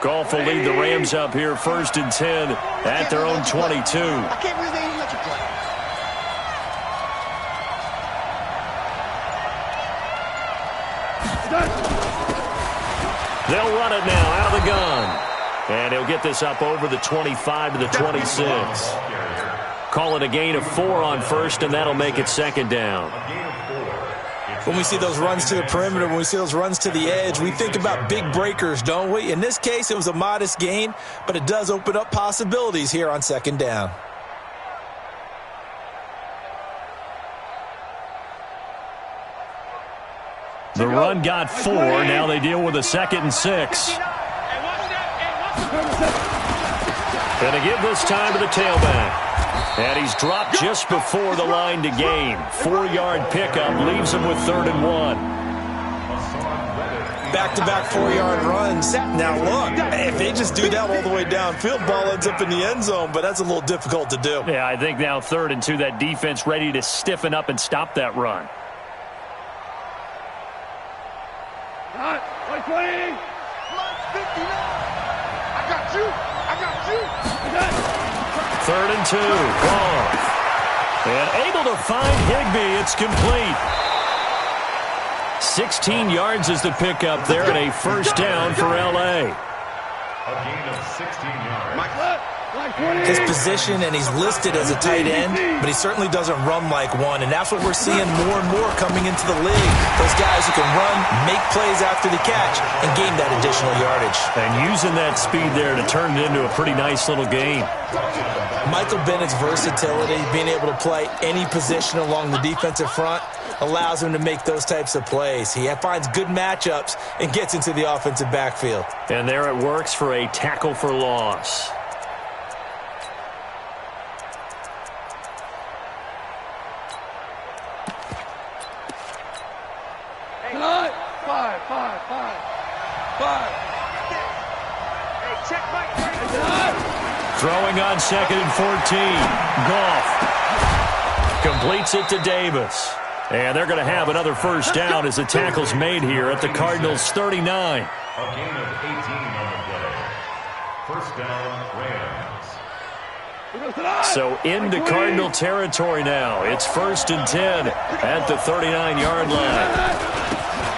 Goff will lead the Rams up here 1st and 10 at their own 22. I can't believe they even let you play. They'll run it now out of the gun. And he'll get this up over the 25 to the 26. Call it a gain of 4 on 1st, and that'll make it 2nd down. When we see those runs to the perimeter, when we see those runs to the edge, we think about big breakers, don't we? In this case, it was a modest gain, but it does open up possibilities here on 2nd down. The run got 4. Now they deal with a 2nd and 6. And to give this time to the tailback. And he's dropped just before the line to gain. 4-yard pickup leaves him with 3rd and 1. Back-to-back 4-yard runs. Now look, if they just do that all the way downfield, ball ends up in the end zone, but that's a little difficult to do. Yeah, I think now 3rd and 2, that defense ready to stiffen up and stop that run. I got you. 3rd and 2. Goff. And able to find Higbee. It's complete. 16 yards is the pickup there, and a 1st down for L.A. A gain of 16 yards. His position, and he's listed as a tight end, but he certainly doesn't run like one, and that's what we're seeing more and more coming into the league. Those guys who can run, make plays after the catch, and gain that additional yardage. And using that speed there to turn it into a pretty nice little game. Michael Bennett's versatility, being able to play any position along the defensive front, allows him to make those types of plays. He finds good matchups and gets into the offensive backfield. And there it works for a tackle for loss. Throwing on 2nd and 14. Goff completes it to Davis. And they're going to have another 1st down as the tackle's made here at the Cardinals' 39. A gain of 18 on the play. 1st down, Rams. So into Cardinal territory now. It's 1st and 10 at the 39-yard line.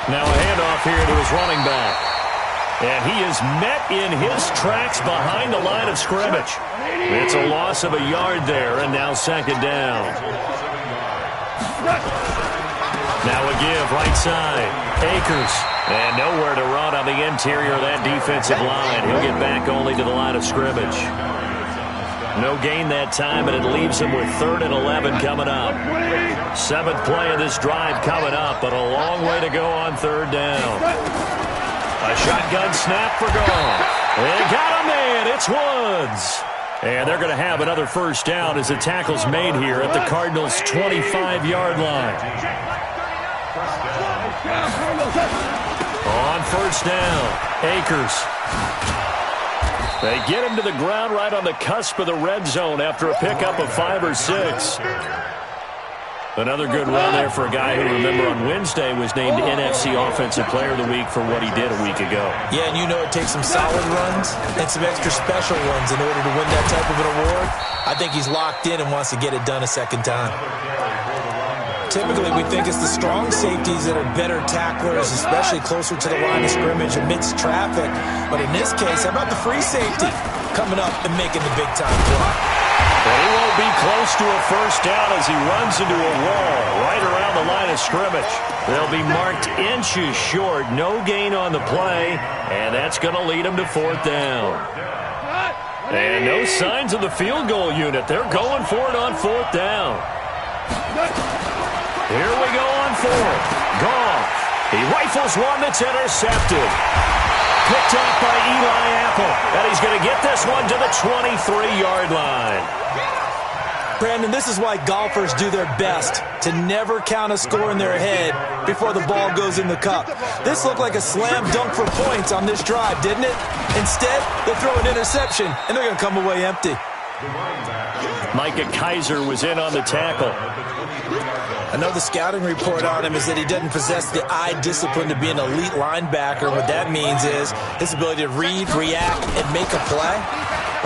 Now a handoff here to his running back. And he is met in his tracks behind the line of scrimmage. It's a loss of a yard there, and now 2nd down. Now a give right side. Akers. And nowhere to run on the interior of that defensive line. He'll get back only to the line of scrimmage. No gain that time, and it leaves him with 3rd and 11 coming up. 7th play of this drive coming up, but a long way to go on 3rd down. A shotgun snap for Goff. They got a man. It's Woods. And they're going to have another 1st down as the tackle's made here at the Cardinals' 25-yard line. On 1st down, Akers. They get him to the ground right on the cusp of the red zone after a pickup of 5 or 6. Another good run there for a guy who, remember, on Wednesday was named NFC Offensive Player of the Week for what he did a week ago. Yeah, and you know it takes some solid runs and some extra special ones in order to win that type of an award. I think he's locked in and wants to get it done a 2nd time. Typically, we think it's the strong safeties that are better tacklers, especially closer to the line of scrimmage amidst traffic. But in this case, how about the free safety coming up and making the big-time play? And he won't be close to a 1st down as he runs into a wall right around the line of scrimmage. They'll be marked inches short. No gain on the play, and that's going to lead him to 4th down. And no signs of the field goal unit. They're going for it on 4th down. Here we go on 4th. Goff. He rifles one that's intercepted. Picked off by Eli Apple. And he's going to get this one to the 23-yard line. Brandon, this is why golfers do their best to never count a score in their head before the ball goes in the cup. This looked like a slam dunk for points on this drive, didn't it? Instead, they'll throw an interception, and they're going to come away empty. Micah Kiser was in on the tackle. I know the scouting report on him is that he doesn't possess the eye discipline to be an elite linebacker. What that means is his ability to read, react, and make a play.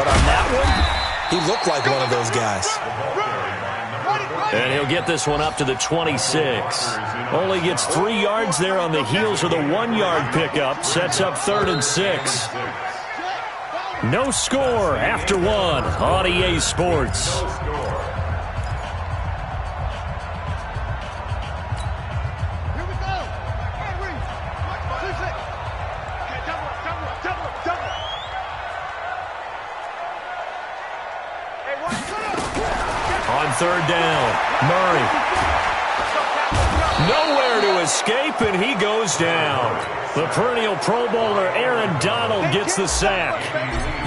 But on that one, he looked like one of those guys. And he'll get this one up to the 26. Only gets 3 yards there on the heels of the 1-yard pickup. Sets up 3rd and 6. No score after 1 on EA Sports. On 3rd down, Murray. Nowhere to escape, and he goes down. The perennial Pro Bowler Aaron Donald gets the sack.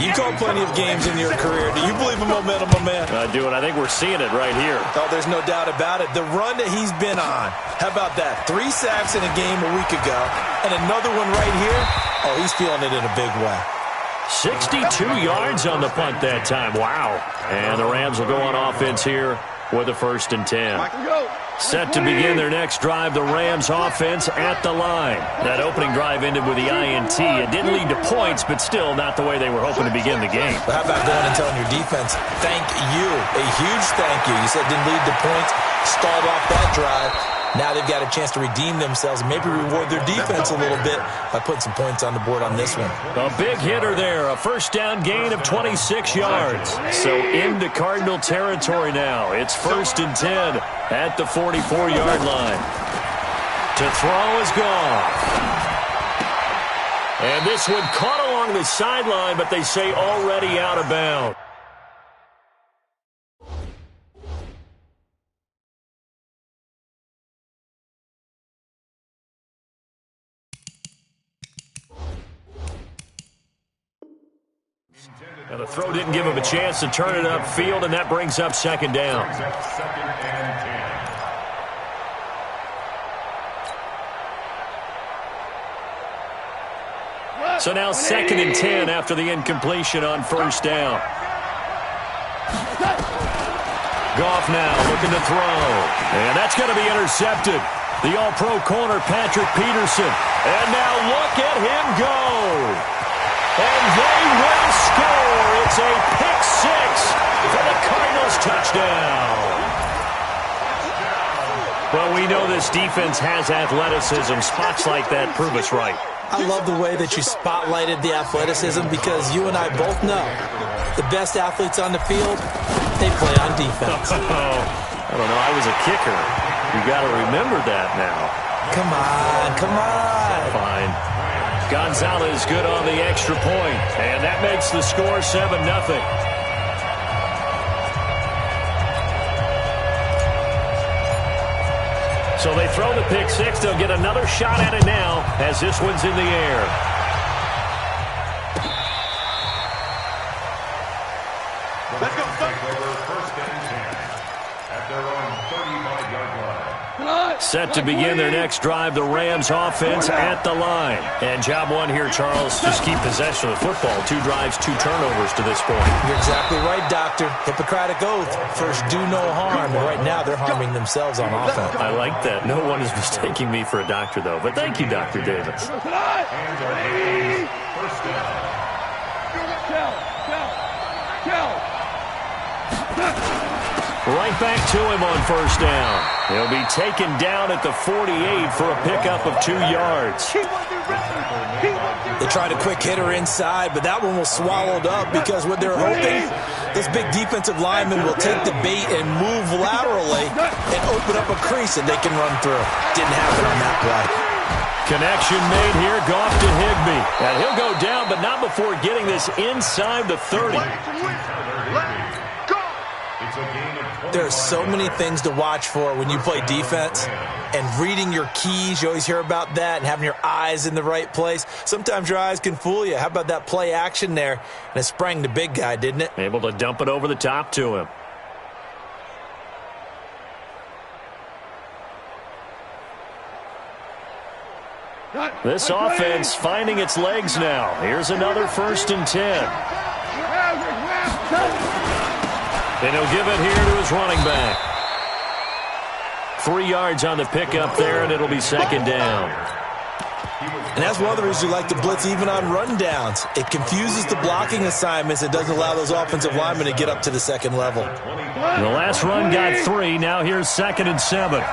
You called plenty of games in your career. Do you believe in momentum, my man? I do, and I think we're seeing it right here. Oh, there's no doubt about it. The run that he's been on. How about that? 3 sacks in a game a week ago, and another one right here. Oh, he's feeling it in a big way. 62 yards on the punt that time. Wow. And the Rams will go on offense here with a 1st and 10. Set to begin their next drive, the Rams offense at the line. That opening drive ended with the INT. It didn't lead to points, but still not the way they were hoping to begin the game. But how about going and telling your defense, thank you, a huge thank you. You said didn't lead to points, stalled off that drive. Now they've got a chance to redeem themselves and maybe reward their defense a little bit by putting some points on the board on this one. A big hitter there, a 1st down gain of 26 yards. So into Cardinal territory now. It's 1st and 10 at the 44-yard line. To throw is gone. And this one caught along the sideline, but they say already out of bounds. And the throw didn't give him a chance to turn it upfield, and that brings up 2nd down. So now 2nd and 10 after the incompletion on 1st down. Goff now looking to throw. And that's going to be intercepted. The All-Pro corner, Patrick Peterson. And now look at him go. And they will score. It's a pick-6 for the Cardinals touchdown. Well, we know this defense has athleticism. Spots like that prove us right. I love the way that you spotlighted the athleticism because you and I both know the best athletes on the field, they play on defense. I don't know. I was a kicker. You got to remember that now. Come on, come on. Fine. Gonzalez good on the extra point, and that makes the score 7-0. So they throw the pick-6. They'll get another shot at it now as this one's in the air. Let's go. First and 10 at their own 35-yard line. Set to begin their next drive, the Rams offense at the line. And job one here, Charles, just keep possession of the football. 2 drives, 2 turnovers to this point. You're exactly right, Doctor. Hippocratic oath. First, do no harm. And right now, they're harming themselves on offense. I like that. No one is mistaking me for a doctor, though. But thank you, Dr. Davis. First down. Right back to him on 1st down. He'll be taken down at the 48 for a pickup of 2 yards. They tried a quick hitter inside, but that one was swallowed up because what they're hoping, this big defensive lineman will take the bait and move laterally and open up a crease that they can run through. Didn't happen on that play. Connection made here, Goff to Higbee. And he'll go down, but not before getting this inside the 30. There are so many things to watch for when you play defense. And reading your keys, you always hear about that, and having your eyes in the right place. Sometimes your eyes can fool you. How about that play action there? And it sprang the big guy, didn't it? Able to dump it over the top to him. This offense finding its legs now. Here's another 1st and 10. And he'll give it here to his running back. 3 yards on the pickup there, and it'll be second down. And that's one of the reasons you like to blitz even on rundowns. It confuses the blocking assignments. It doesn't allow those offensive linemen to get up to the second level. The last run got 3. Now here's 2nd and 7.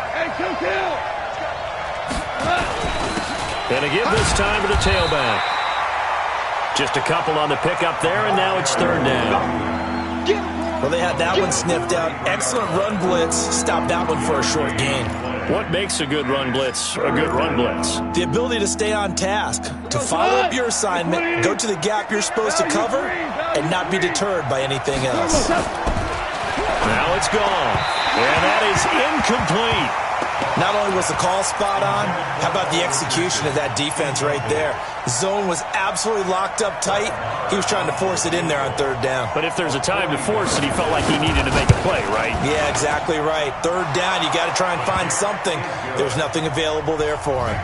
And a give this time to the tailback. Just a couple on the pickup there, and now it's 3rd down. Well, they had that one sniffed out. Excellent run blitz. Stopped that one for a short gain. What makes a good run blitz a good run blitz? The ability to stay on task, to follow up your assignment, go to the gap you're supposed to cover, and not be deterred by anything else. Now it's gone, and that is incomplete. Not only was the call spot on, how about the execution of that defense right there? Zone was absolutely locked up tight. He was trying to force it in there on 3rd down. But if there's a time to force it, he felt like he needed to make a play, right? Yeah, exactly right. 3rd down, you got to try and find something. There's nothing available there for him.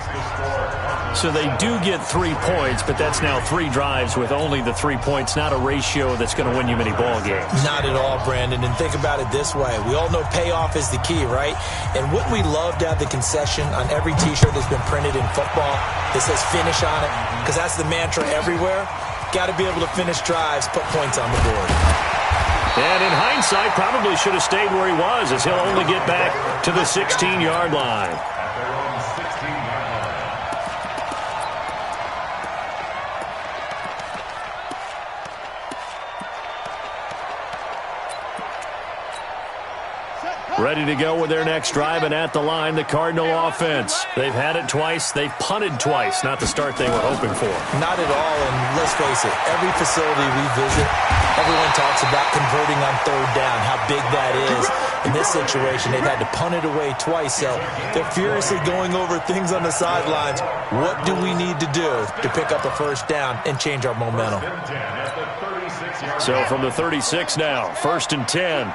So they do get 3 points, but that's now 3 drives with only the 3 points, not a ratio that's going to win you many ball games. Not at all, Brandon. And think about it this way. We all know payoff is the key, right? And wouldn't we love to have the concession on every T-shirt that's been printed in football that says finish on it? Because that's the mantra everywhere. Got to be able to finish drives, put points on the board. And in hindsight, probably should have stayed where he was, as he'll only get back to the 16-yard line. Ready to go with their next drive, and at the line, the Cardinal offense. They've had it twice. They've punted twice. Not the start they were hoping for. Not at all, and let's face it, every facility we visit, everyone talks about converting on 3rd down, how big that is. In this situation, they've had to punt it away twice, so they're furiously going over things on the sidelines. What do we need to do to pick up a 1st down and change our momentum? So from the 36 now, 1st and 10.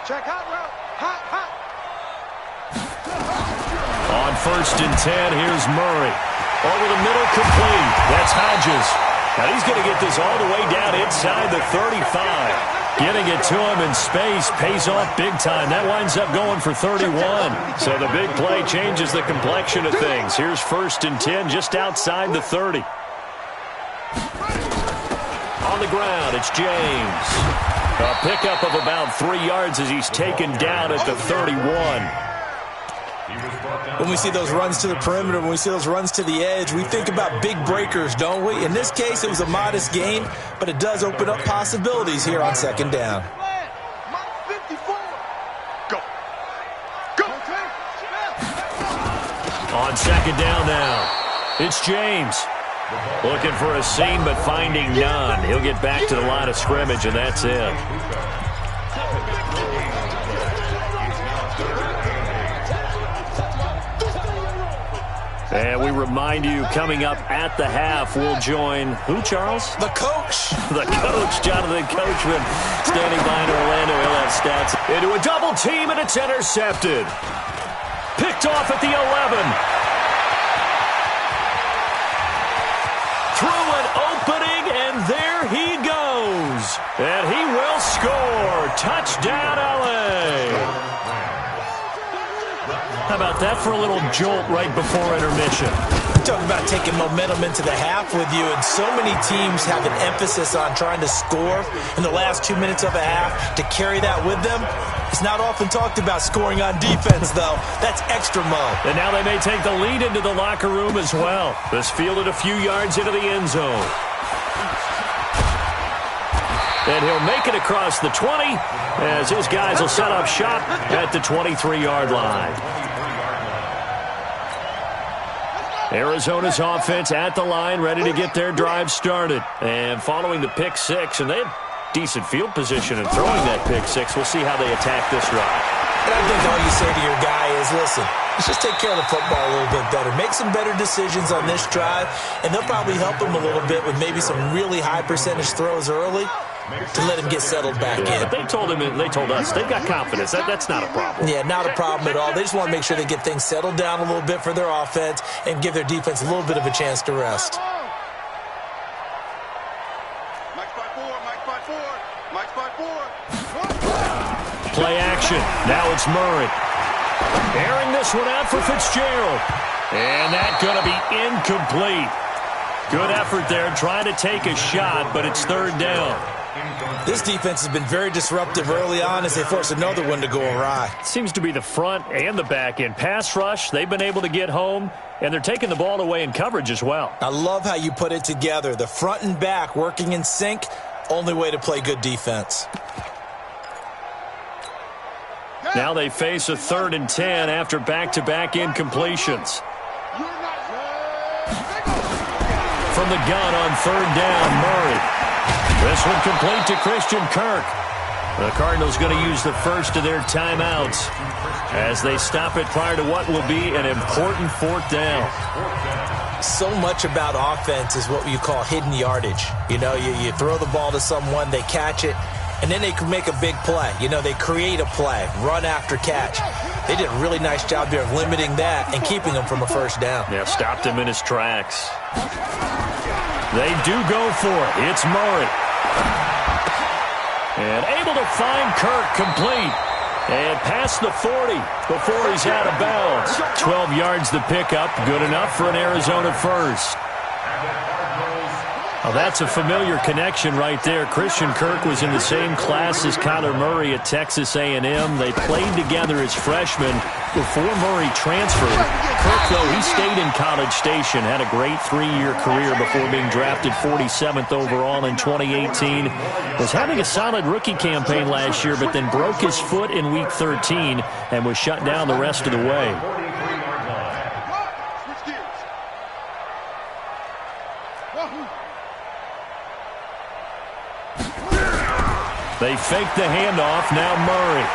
Check hot route. Hot. On 1st and 10, here's Murray. Over the middle, complete. That's Hodges. Now he's going to get this all the way down inside the 35. Getting it to him in space pays off big time. That winds up going for 31. So the big play changes the complexion of things. Here's 1st and 10 just outside the 30. On the ground, it's James. A pickup of about 3 yards as he's taken down at the 31. When we see those runs to the perimeter, when we see those runs to the edge, we think about big breakers, don't we? In this case, it was a modest gain, but it does open up possibilities here on 2nd down. On 2nd down now, it's James. Looking for a seam, but finding none. He'll get back to the line of scrimmage, and that's it. And we remind you, coming up at the half, we'll join who, Charles? The coach. The coach, Jonathan Coachman, standing by in Orlando. He'll have stats. Into a double team, and it's intercepted. Picked off at the 11. Through an opening, and there he goes. And he will score. Touchdown, LA. How about that for a little jolt right before intermission? Talk about taking momentum into the half with you, and so many teams have an emphasis on trying to score in the last 2 minutes of a half. To carry that with them, it's not often talked about scoring on defense, though. That's extra mo. And now they may take the lead into the locker room as well. This fielded a few yards into the end zone. And he'll make it across the 20 as his guys will set up shop at the 23-yard line. Arizona's offense at the line, ready to get their drive started. And following the pick six, and they have decent field position in throwing that pick six. We'll see how they attack this drive. And I think all you say to your guy is, listen, let's just take care of the football a little bit better. Make some better decisions on this drive, and they'll probably help him a little bit with maybe some really high percentage throws early to let him get settled back in. But they told us they've got confidence. That's not a problem. Yeah, not a problem at all. They just want to make sure they get things settled down a little bit for their offense and give their defense a little bit of a chance to rest. Play action. Now it's Murray. Airing this one out for Fitzgerald. And that's going to be incomplete. Good effort there trying to take a shot, but it's third down. This defense has been very disruptive early on as they force another one to go awry. Seems to be the front and the back end. Pass rush, they've been able to get home, and they're taking the ball away in coverage as well. I love how you put it together. The front and back working in sync, only way to play good defense. Now they face a 3rd and 10 after back-to-back incompletions. From the gun on 3rd down, Murray. This one complete to Christian Kirk. The Cardinals going to use the first of their timeouts as they stop it prior to what will be an important 4th down. So much about offense is what you call hidden yardage. You know, you throw the ball to someone, they catch it, and then they can make a big play. You know, they create a play, run after catch. They did a really nice job there of limiting that and keeping him from a first down. Yeah, stopped him in his tracks. They do go for it. It's Murray. And able to find Kirk complete. And past the 40 before he's out of bounds. 12 yards the pickup. Good enough for an Arizona first. Well, that's a familiar connection right there. Christian Kirk was in the same class as Kyler Murray at Texas A&M. They played together as freshmen before Murray transferred. Kirk, though, he stayed in College Station, had a great 3-year career before being drafted 47th overall in 2018. Was having a solid rookie campaign last year, but then broke his foot in Week 13 and was shut down the rest of the way. They fake the handoff. Now Murray.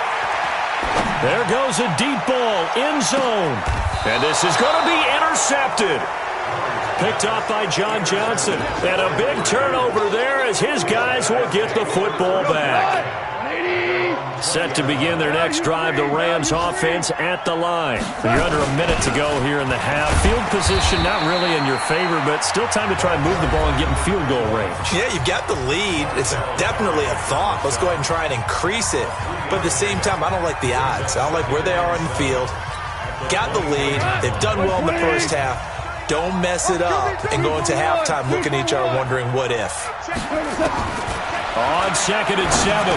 There goes a deep ball. End zone. And this is going to be intercepted. Picked off by John Johnson. And a big turnover there as his guys will get the football back. Set to begin their next drive, the Rams offense at the line. You're under a minute to go here in the half. Field position not really in your favor, but still time to try and move the ball and get in field goal range. Yeah, you've got the lead. It's definitely a thought. Let's go ahead and try and increase it. But at the same time, I don't like the odds. I don't like where they are in the field. Got the lead. They've done well in the first half. Don't mess it up and go into halftime looking at each other wondering what if. On 2nd and 7,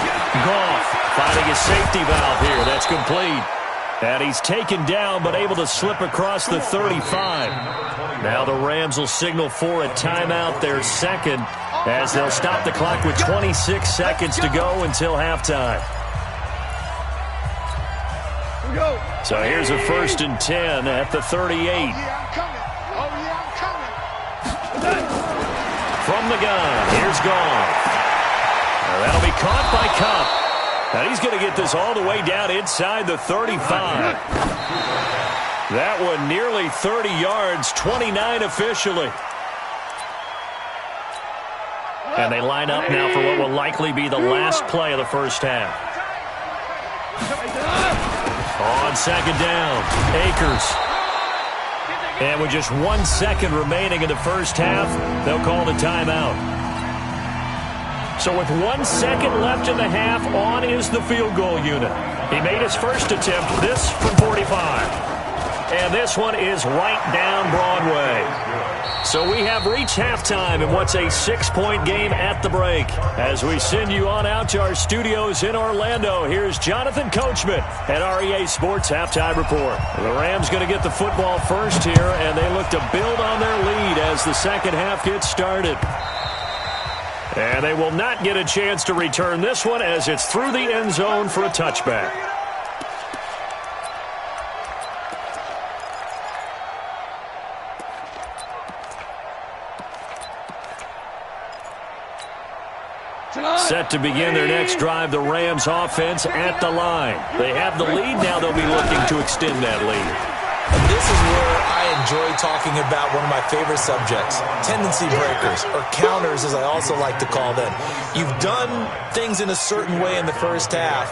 Goff finding a safety valve here. That's complete. And he's taken down but able to slip across the 35. Now the Rams will signal for a timeout, their second, as they'll stop the clock with 26 seconds to go until halftime. So here's a 1st and 10 at the 38. From the gun, here's Goff. That'll be caught by Kupp. And he's going to get this all the way down inside the 35. That one nearly 30 yards, 29 officially. And they line up now for what will likely be the last play of the first half. On 2nd down, Akers. And with just 1 second remaining in the first half, they'll call the timeout. So with 1 second left in the half, on is the field goal unit. He made his first attempt, this from 45. And this one is right down Broadway. So we have reached halftime in what's a 6-point game at the break. As we send you on out to our studios in Orlando, here's Jonathan Coachman at REA Sports Halftime Report. The Rams going to get the football first here, and they look to build on their lead as the second half gets started. And they will not get a chance to return this one as it's through the end zone for a touchback. Set to begin their next drive, the Rams offense at the line. They have the lead, now they'll be looking to extend that lead. And this is where I enjoy talking about one of my favorite subjects, tendency breakers, or counters as I also like to call them. You've done things in a certain way in the first half,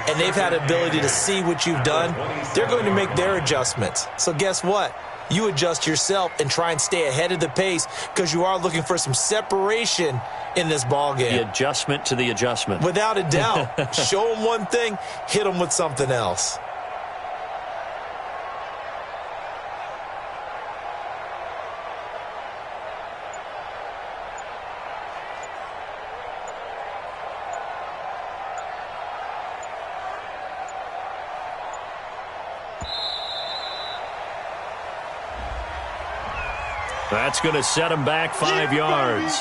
and they've had ability to see what you've done. They're going to make their adjustments. So guess what? you adjust yourself and try and stay ahead of the pace because you are looking for some separation in this ball game. The adjustment to the adjustment. Without a doubt. Show them one thing, hit them with something else. That's going to set him back 5 yards.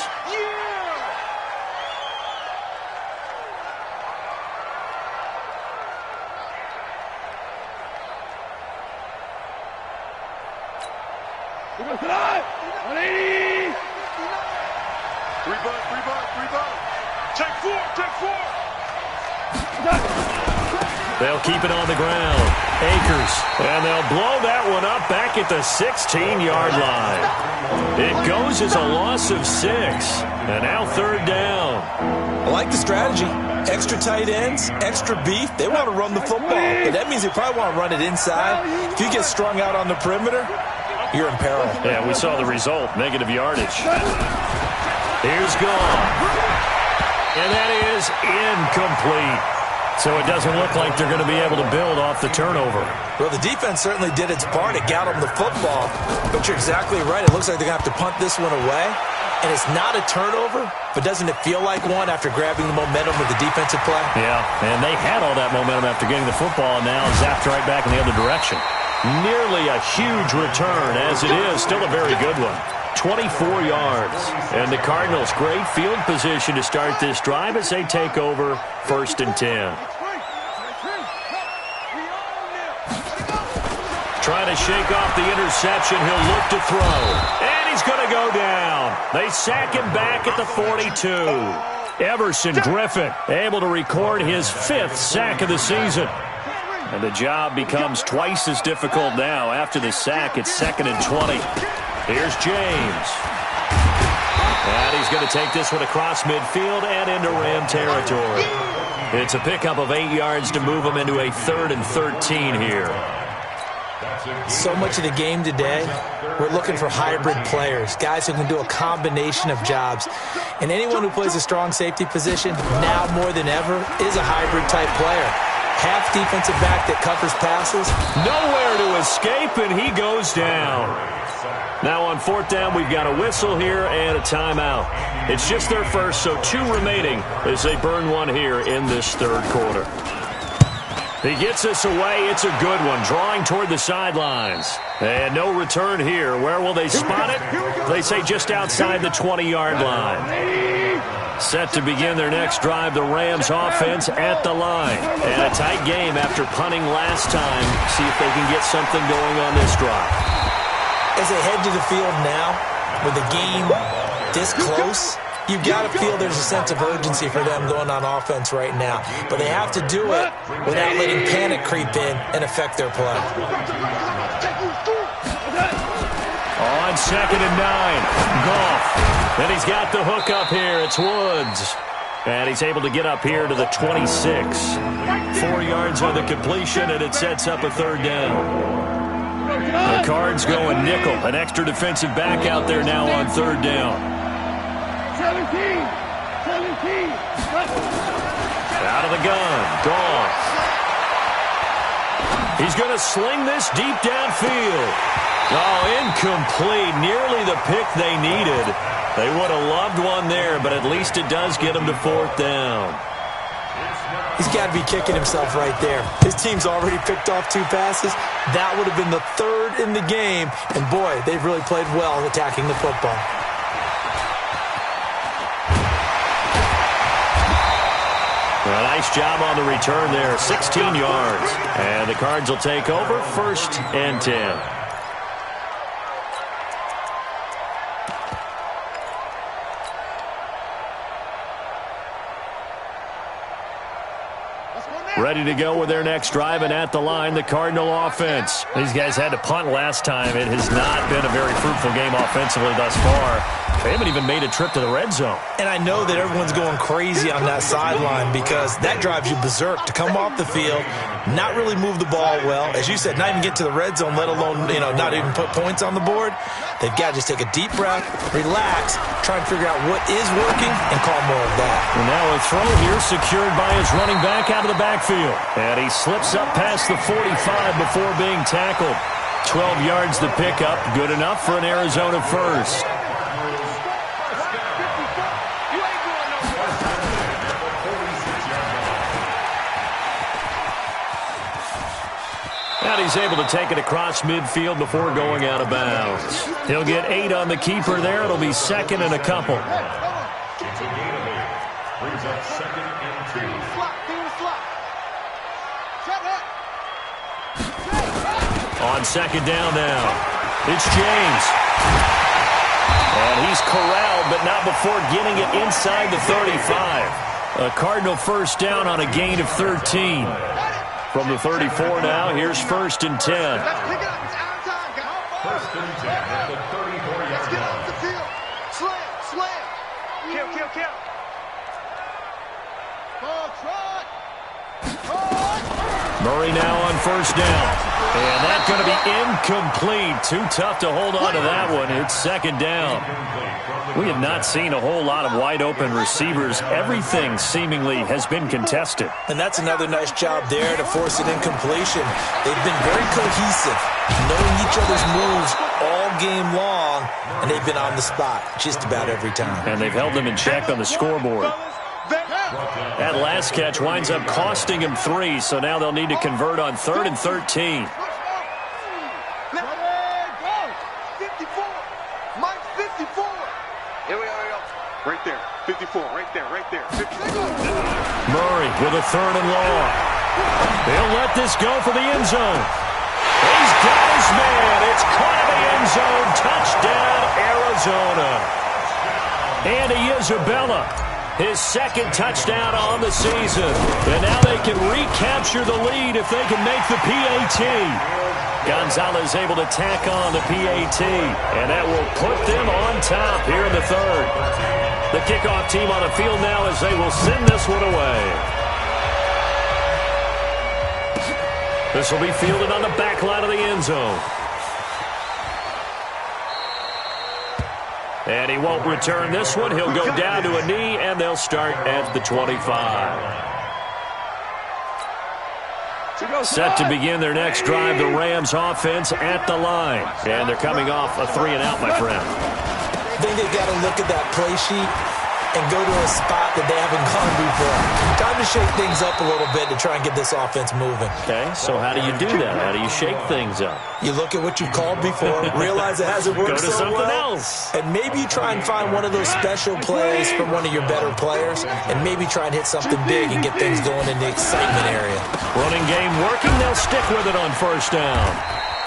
They'll keep it on the ground. Akers. And they'll blow that one up back at the 16-yard line. It goes as a loss of 6. And now 3rd down. I like the strategy. Extra tight ends, extra beef. They want to run the football. But that means they probably want to run it inside. If you get strung out on the perimeter, you're in peril. Yeah, we saw the result. Negative yardage. Here's gone. And that is incomplete. So it doesn't look like they're going to be able to build off the turnover. Well, the defense certainly did its part. It got them the football. But you're exactly right. It looks like they're going to have to punt this one away. And it's not a turnover, but doesn't it feel like one after grabbing the momentum with the defensive play? Yeah, and they had all that momentum after getting the football, and now zapped right back in the other direction. Nearly a huge return, as it is. Still a very good one. 24 yards. And the Cardinals, great field position to start this drive as they take over 1st and 10. Trying to shake off the interception. He'll look to throw. And he's going to go down. They sack him back at the 42. Everson Griffin able to record his 5th sack of the season. And the job becomes twice as difficult now. After the sack, it's 2nd and 20. Here's James. And he's going to take this one across midfield and into Ram territory. It's a pickup of 8 yards to move him into a 3rd and 13 here. So much of the game today, we're looking for hybrid players, guys who can do a combination of jobs. And anyone who plays a strong safety position, now more than ever, is a hybrid-type player. Half defensive back that covers passes. Nowhere to escape, and he goes down. Now on 4th down, we've got a whistle here and a timeout. It's just their first, so 2 remaining as they burn one here in this 3rd quarter. He gets this away. It's a good one, drawing toward the sidelines. And no return here. Where will they spot it? They say just outside the 20-yard line. Set to begin their next drive, the Rams offense at the line. And a tight game after punting last time. See if they can get something going on this drive. As they head to the field now, with the game this close, you've got to feel there's a sense of urgency for them going on offense right now. But they have to do it without letting panic creep in and affect their play. On 2nd and 9, Goff. And he's got the hook up here. It's Woods. And he's able to get up here to the 26. 4 yards on the completion, and it sets up a 3rd down. The Cards going nickel. An extra defensive back out there now on 3rd down. 17. Out of the gun. Goff. He's going to sling this deep downfield. Oh, incomplete. Nearly the pick they needed. They would have loved one there, but at least it does get them to 4th down. He's got to be kicking himself right there. His team's already picked off 2 passes. That would have been the 3rd in the game. And, boy, they've really played well attacking the football. A nice job on the return there. 16 yards. And the Cards will take over 1st and 10. Ready to go with their next drive, and at the line, the Cardinal offense. These guys had to punt last time. It has not been a very fruitful game offensively thus far. They haven't even made a trip to the red zone. And I know that everyone's going crazy on that sideline because that drives you berserk to come off the field, not really move the ball well. As you said, not even get to the red zone, let alone, not even put points on the board. They've got to just take a deep breath, relax, try and figure out what is working, and call more of that. And now a throw here secured by his running back out of the backfield. And he slips up past the 45 before being tackled. 12 yards to pick up, good enough for an Arizona first. And he's able to take it across midfield before going out of bounds. He'll get 8 on the keeper there. It'll be second and a couple. It's a gain of 8. Brings up second and 2. On second down now, it's James. And he's corralled, but not before getting it inside the 35. A Cardinal first down on a gain of 13. From the 34 now, here's first and 10. Let's pick it up. It's our time, guys. First and 10 at the 34-yard Let's get off line. the field. Slam. Kill. Ball trot. Murray now on first down. And that's going to be incomplete. Too tough to hold on to that one. It's second down. We have not seen a whole lot of wide-open receivers. Everything seemingly has been contested. And that's another nice job there to force an incompletion. They've been very cohesive, knowing each other's moves all game long, and they've been on the spot just about every time. And they've held them in check on the scoreboard. That last catch winds up costing him 3, so now they'll need to convert on 3rd and 13. 54. Mike 54. Here we go. Right there. 54. Right there. 54. Murray with a 3rd and long. They'll let this go for the end zone. He's got his man. It's caught in the end zone. Touchdown, Arizona. Andy Isabella, his second touchdown on the season. And now they can recapture the lead if they can make the PAT. Gonzalez able to tack on the PAT. And that will put them on top here in the 3rd. The kickoff team on the field now as they will send this one away. This will be fielded on the back line of the end zone. And he won't return this one. He'll go down to a knee, and they'll start at the 25. Set to begin their next drive, the Rams offense at the line. And they're coming off a 3-and-out, my friend. I think they've got to look at that play sheet and go to a spot that they haven't gone before. Time to shake things up a little bit to try and get this offense moving. Okay, so how do you do that? How do you shake things up? You look at what you've called before, realize it hasn't worked Go to so something well, else. and maybe you try and find one of those special plays from one of your better players, and maybe try and hit something big and get things going in the excitement area. Running game working. They'll stick with it on first down.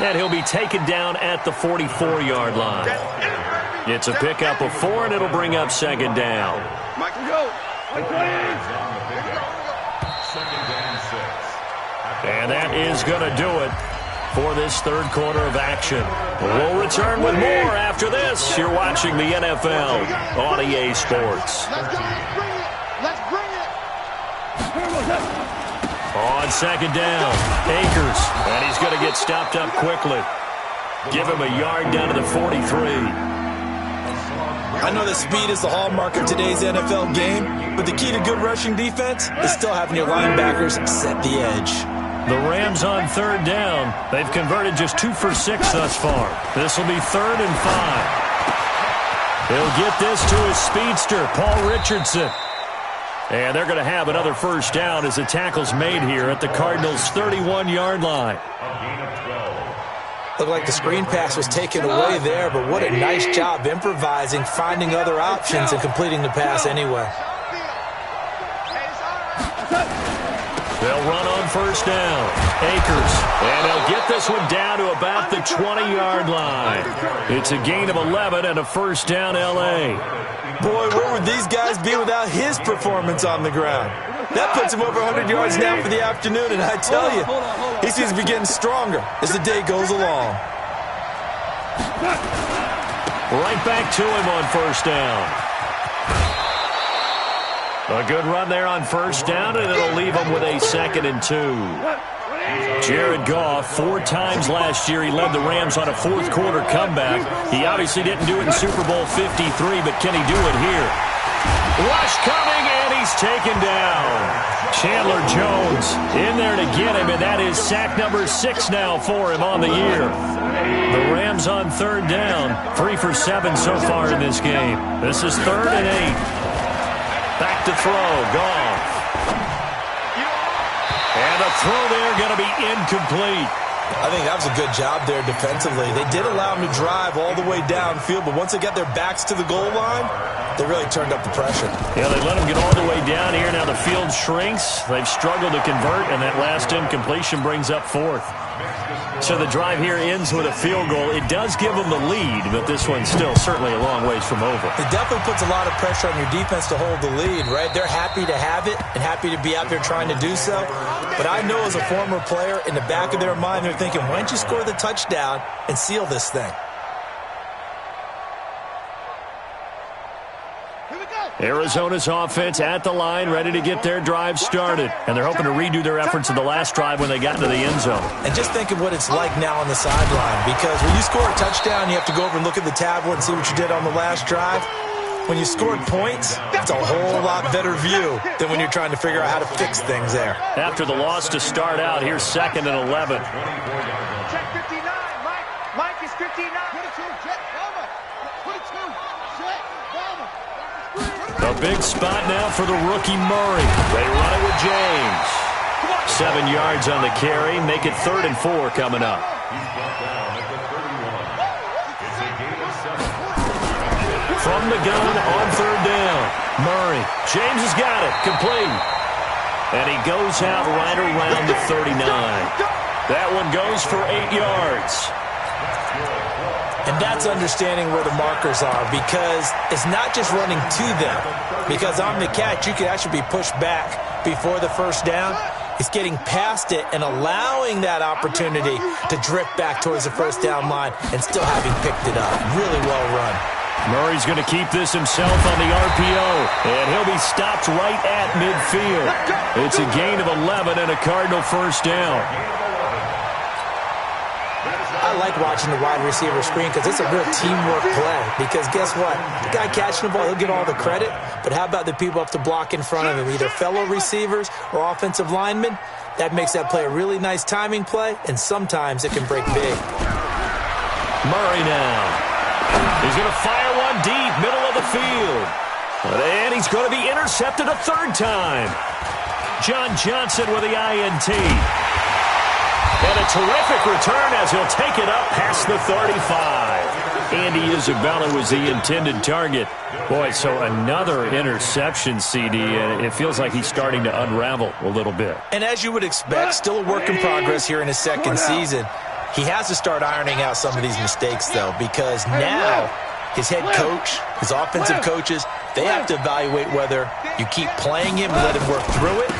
And he'll be taken down at the 44-yard line. It's a pickup of 4, and it'll bring up second down. Mike, go. Second down 6. And that is going to do it for this 3rd quarter of action. We'll return with more after this. You're watching the NFL on EA Sports. Let's go. Let's bring it. On second down, Akers. And he's going to get stopped up quickly. Give him a yard down to the 43. I know that speed is the hallmark of today's NFL game, but the key to good rushing defense is still having your linebackers set the edge. The Rams on 3rd down. They've converted just 2 for 6 thus far. This will be 3rd and 5. He'll get this to his speedster, Paul Richardson. And they're going to have another first down as the tackle's made here at the Cardinals' 31-yard line. Looked like the screen pass was taken away there, but what a nice job improvising, finding other options, and completing the pass anyway. They'll run on first down. Akers. And they'll get this one down to about the 20-yard line. It's a gain of 11 and a first down, L.A. Boy, where would these guys be without his performance on the ground? That puts him over 100 yards now for the afternoon, and I tell you, he seems to be getting stronger as the day goes along. Right back to him on first down. A good run there on first down, and it'll leave him with a 2nd and 2. Jared Goff, 4 times last year, he led the Rams on a fourth-quarter comeback. He obviously didn't do it in Super Bowl 53, but can he do it here? Rush coming, and he's taken down. Chandler Jones in there to get him, and that is sack number 6 now for him on the year. The Rams on 3rd down, 3 for 7 so far in this game. This is 3rd and 8. Back to throw, Goff. And a throw there going to be incomplete. I think that was a good job there defensively. They did allow him to drive all the way downfield, but once they got their backs to the goal line, they really turned up the pressure. Yeah, they let him get all the way down here. Now the field shrinks. They've struggled to convert, and that last incompletion brings up 4th. So the drive here ends with a field goal. It does give them the lead, but this one's still certainly a long ways from over. It definitely puts a lot of pressure on your defense to hold the lead, right? They're happy to have it and happy to be out there trying to do so. But I know as a former player, in the back of their mind, they're thinking, why don't you score the touchdown and seal this thing? Arizona's offense at the line, ready to get their drive started. And they're hoping to redo their efforts in the last drive when they got into the end zone. And just think of what it's like now on the sideline, because when you score a touchdown, you have to go over and look at the tablet and see what you did on the last drive. When you scored points, it's a whole lot better view than when you're trying to figure out how to fix things there. After the loss to start out, here's 2nd and 11. Check 59, Mike. Mike is 59. 22, check, Bama. 22, check, Bama. A big spot now for the rookie Murray. They run it with James. 7 yards on the carry. Make it 3rd and 4 coming up. From the gun on 3rd down. Murray. James has got it. Complete. And he goes out right around the 39. That one goes for 8 yards. And that's understanding where the markers are, because it's not just running to them. Because on the catch, you could actually be pushed back before the first down. It's getting past it and allowing that opportunity to drift back towards the first down line and still having picked it up. Really well run. Murray's going to keep this himself on the RPO, and he'll be stopped right at midfield. It's a gain of 11 and a Cardinal first down. I like watching the wide receiver screen because it's a real teamwork play. Because guess what? The guy catching the ball, he'll get all the credit. But how about the people up to block in front of him, either fellow receivers or offensive linemen? That makes that play a really nice timing play, and sometimes it can break big. Murray now. He's going to fire one deep, middle of the field. And he's going to be intercepted a 3rd time. John Johnson with the INT. And a terrific return as he'll take it up past the 35. Andy Isabella was the intended target. Boy, so another interception, CD, and it feels like he's starting to unravel a little bit. And as you would expect, still a work in progress here in his 2nd season. He has to start ironing out some of these mistakes, though, because now his head coach, his offensive coaches, they have to evaluate whether you keep playing him and let him work through it,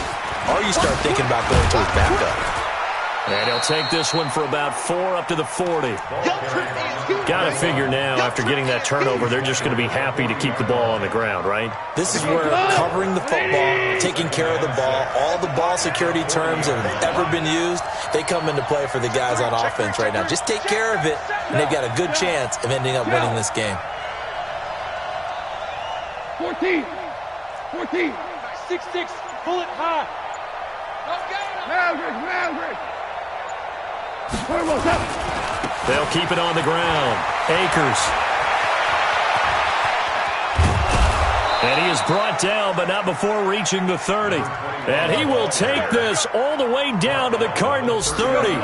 or you start thinking about going to his backup. And he'll take this one for about 4 up to the 40. Got to figure now, after getting that turnover, they're just going to be happy to keep the ball on the ground, right? This is where covering the football, taking care of the ball, all the ball security terms that have ever been used, they come into play for the guys on offense right now. Just take care of it, and they've got a good chance of ending up winning this game. 14, 6-6, pull it high. Maverick. They'll keep it on the ground. Akers. And he is brought down, but not before reaching the 30. And he will take this all the way down to the Cardinals' 30.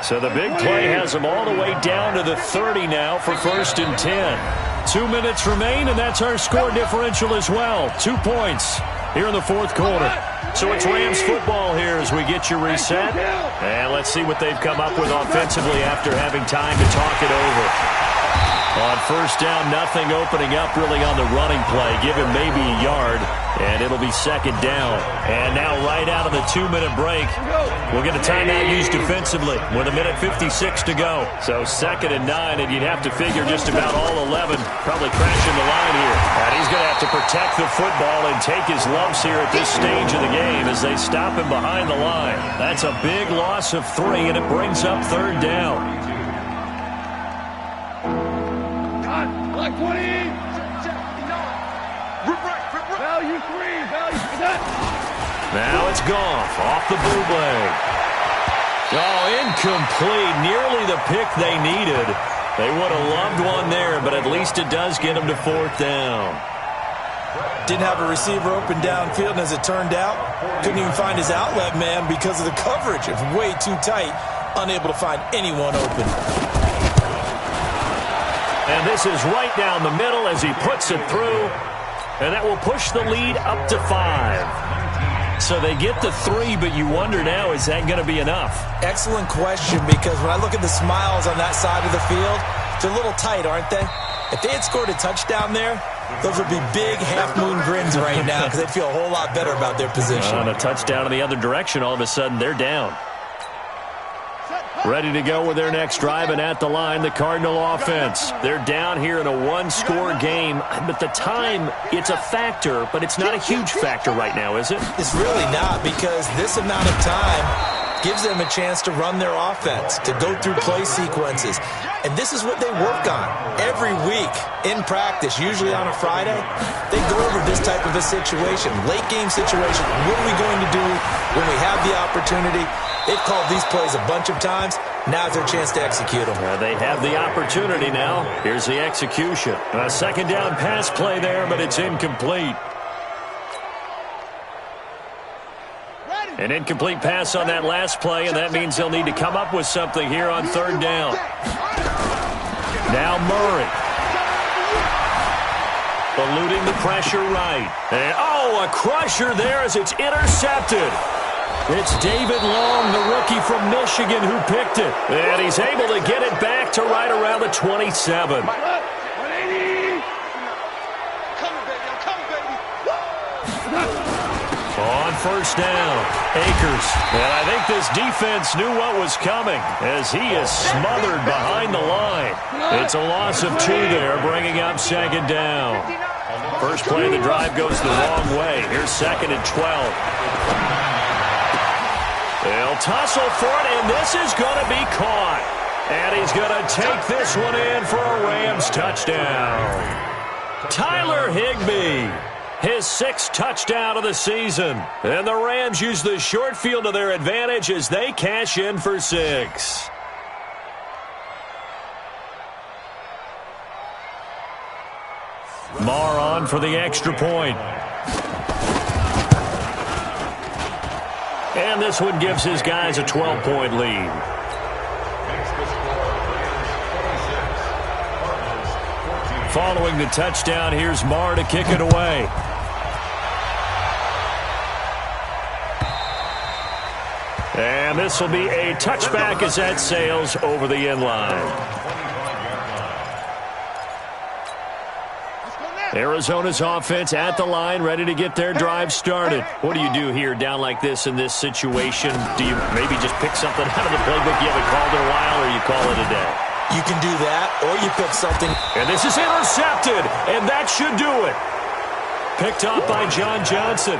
So the big play has him all the way down to the 30 now for 1st and 10. 2 minutes remain, and that's our score differential as well. 2 points here in the 4th quarter. So it's Rams football here as we get you reset. And let's see what they've come up with offensively after having time to talk it over. On first down, nothing opening up really on the running play. Give him maybe a yard, and it'll be second down. And now right out of the 2-minute break, we'll get a timeout used defensively with 1:56 to go. So 2nd and 9, and you'd have to figure just about all 11 probably crashing the line here. And he's going to have to protect the football and take his lumps here at this stage of the game as they stop him behind the line. That's a big loss of 3, and it brings up 3rd down. Like 20. Value 3. Value set. Now it's Goff off the bootleg. Oh, incomplete. Nearly the pick they needed. They would have loved one there, but at least it does get them to 4th down. Didn't have a receiver open downfield, and as it turned out, couldn't even find his outlet man because of the coverage. It's way too tight, unable to find anyone open. And this is right down the middle as he puts it through. And that will push the lead up to 5. So they get the 3, but you wonder now, is that going to be enough? Excellent question, because when I look at the smiles on that side of the field, they're a little tight, aren't they? If they had scored a touchdown there, those would be big half-moon grins right now because they'd feel a whole lot better about their position. On a touchdown in the other direction, all of a sudden they're down. Ready to go with their next drive, and at the line, the Cardinal offense. They're down here in a 1-score game, but the time, it's a factor, but it's not a huge factor right now, is it? It's really not, because this amount of time gives them a chance to run their offense, to go through play sequences. And this is what they work on every week in practice, usually on a Friday. They go over this type of a situation, late game situation. What are we going to do when we have the opportunity? They've called these plays a bunch of times. Now's their chance to execute them. They have the opportunity now. Here's the execution. A 2nd down pass play there, but it's incomplete. An incomplete pass on that last play, and that means they'll need to come up with something here on 3rd down. Now Murray. Eluding the pressure right. And, a crusher there as it's intercepted. It's David Long, the rookie from Michigan, who picked it. And he's able to get it back to right around the 27. 180. On first down, Akers. And I think this defense knew what was coming as he is smothered behind the line. It's a loss of 2 there, bringing up 2nd down. First play of the drive goes the wrong way. Here's 2nd and 12. They'll tussle for it, and this is going to be caught. And he's going to take this one in for a Rams touchdown. Tyler Higbee, his 6th touchdown of the season. And the Rams use the short field to their advantage as they cash in for 6. Marr on for the extra point. And this one gives his guys a 12-point lead. Following the touchdown, here's Marr to kick it away. And this will be a touchback as that sails over the end line. Arizona's offense at the line, ready to get their drive started. What do you do here down like this in this situation? Do you maybe just pick something out of the playbook you haven't called in a while, or you call it a day? You can do that, or you pick something. And this is intercepted, and that should do it. Picked off by John Johnson.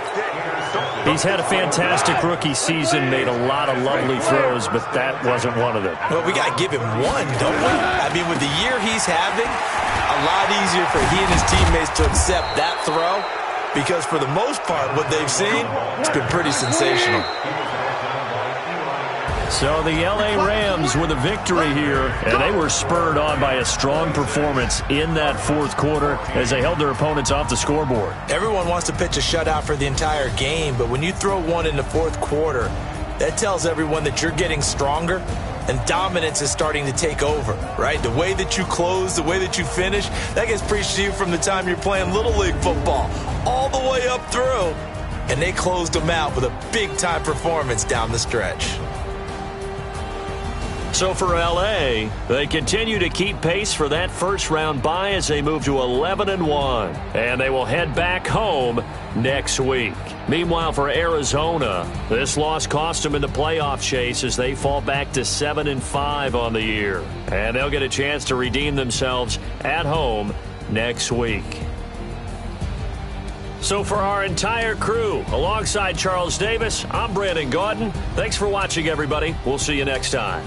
He's had a fantastic rookie season, made a lot of lovely throws, but that wasn't one of them. Well, we got to give him one, don't we? I mean, with the year he's having, a lot easier for he and his teammates to accept that throw, because for the most part, what they've seen, it's been pretty sensational. So the L.A. Rams with a victory here, and they were spurred on by a strong performance in that 4th quarter as they held their opponents off the scoreboard. Everyone wants to pitch a shutout for the entire game, but when you throw one in the 4th quarter, that tells everyone that you're getting stronger and dominance is starting to take over, right? The way that you close, the way that you finish, that gets preached to you from the time you're playing Little League football all the way up through, and they closed them out with a big-time performance down the stretch. So for L.A., they continue to keep pace for that first-round bye as they move to 11-1. And they will head back home next week. Meanwhile, for Arizona, this loss cost them in the playoff chase as they fall back to 7-5 on the year. And they'll get a chance to redeem themselves at home next week. So for our entire crew, alongside Charles Davis, I'm Brandon Gaudin. Thanks for watching, everybody. We'll see you next time.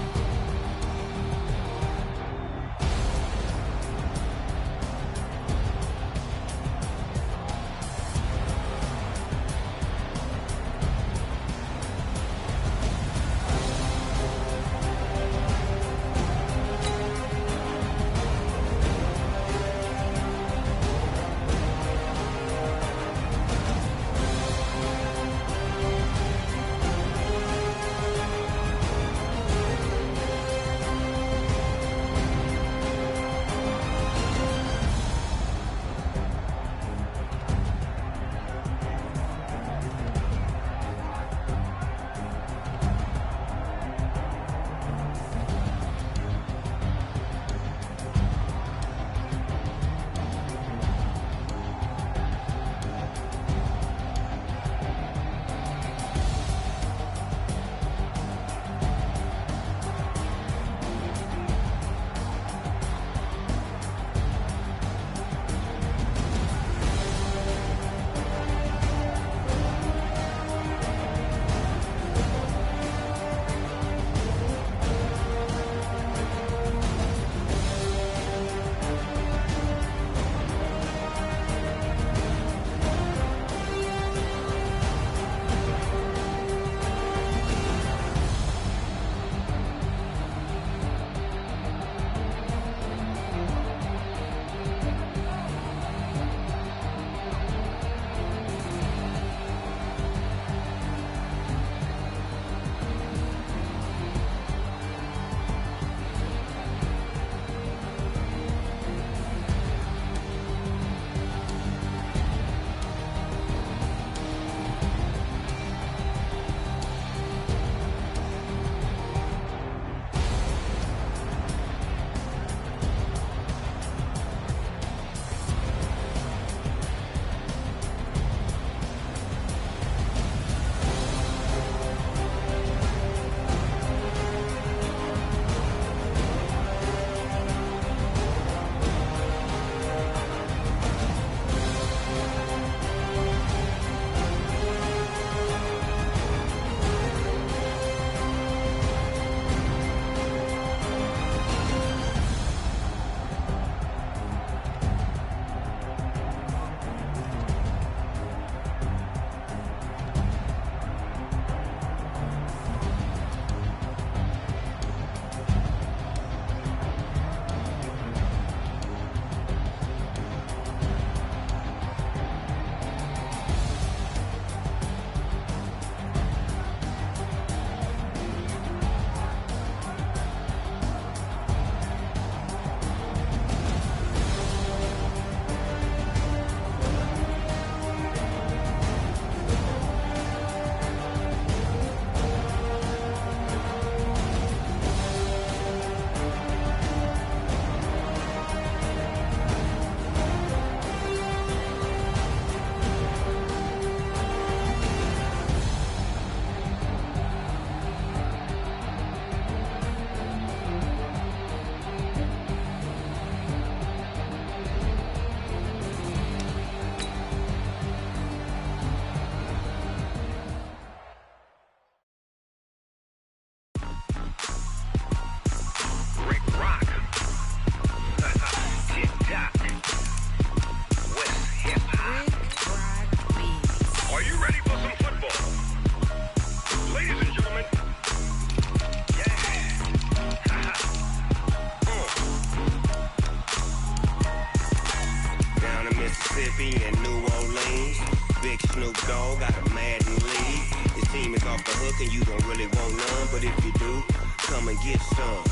Mississippi and New Orleans. Big Snoop Dogg got a Madden lead. His team is off the hook and you don't really want none, but if you do, come and get some.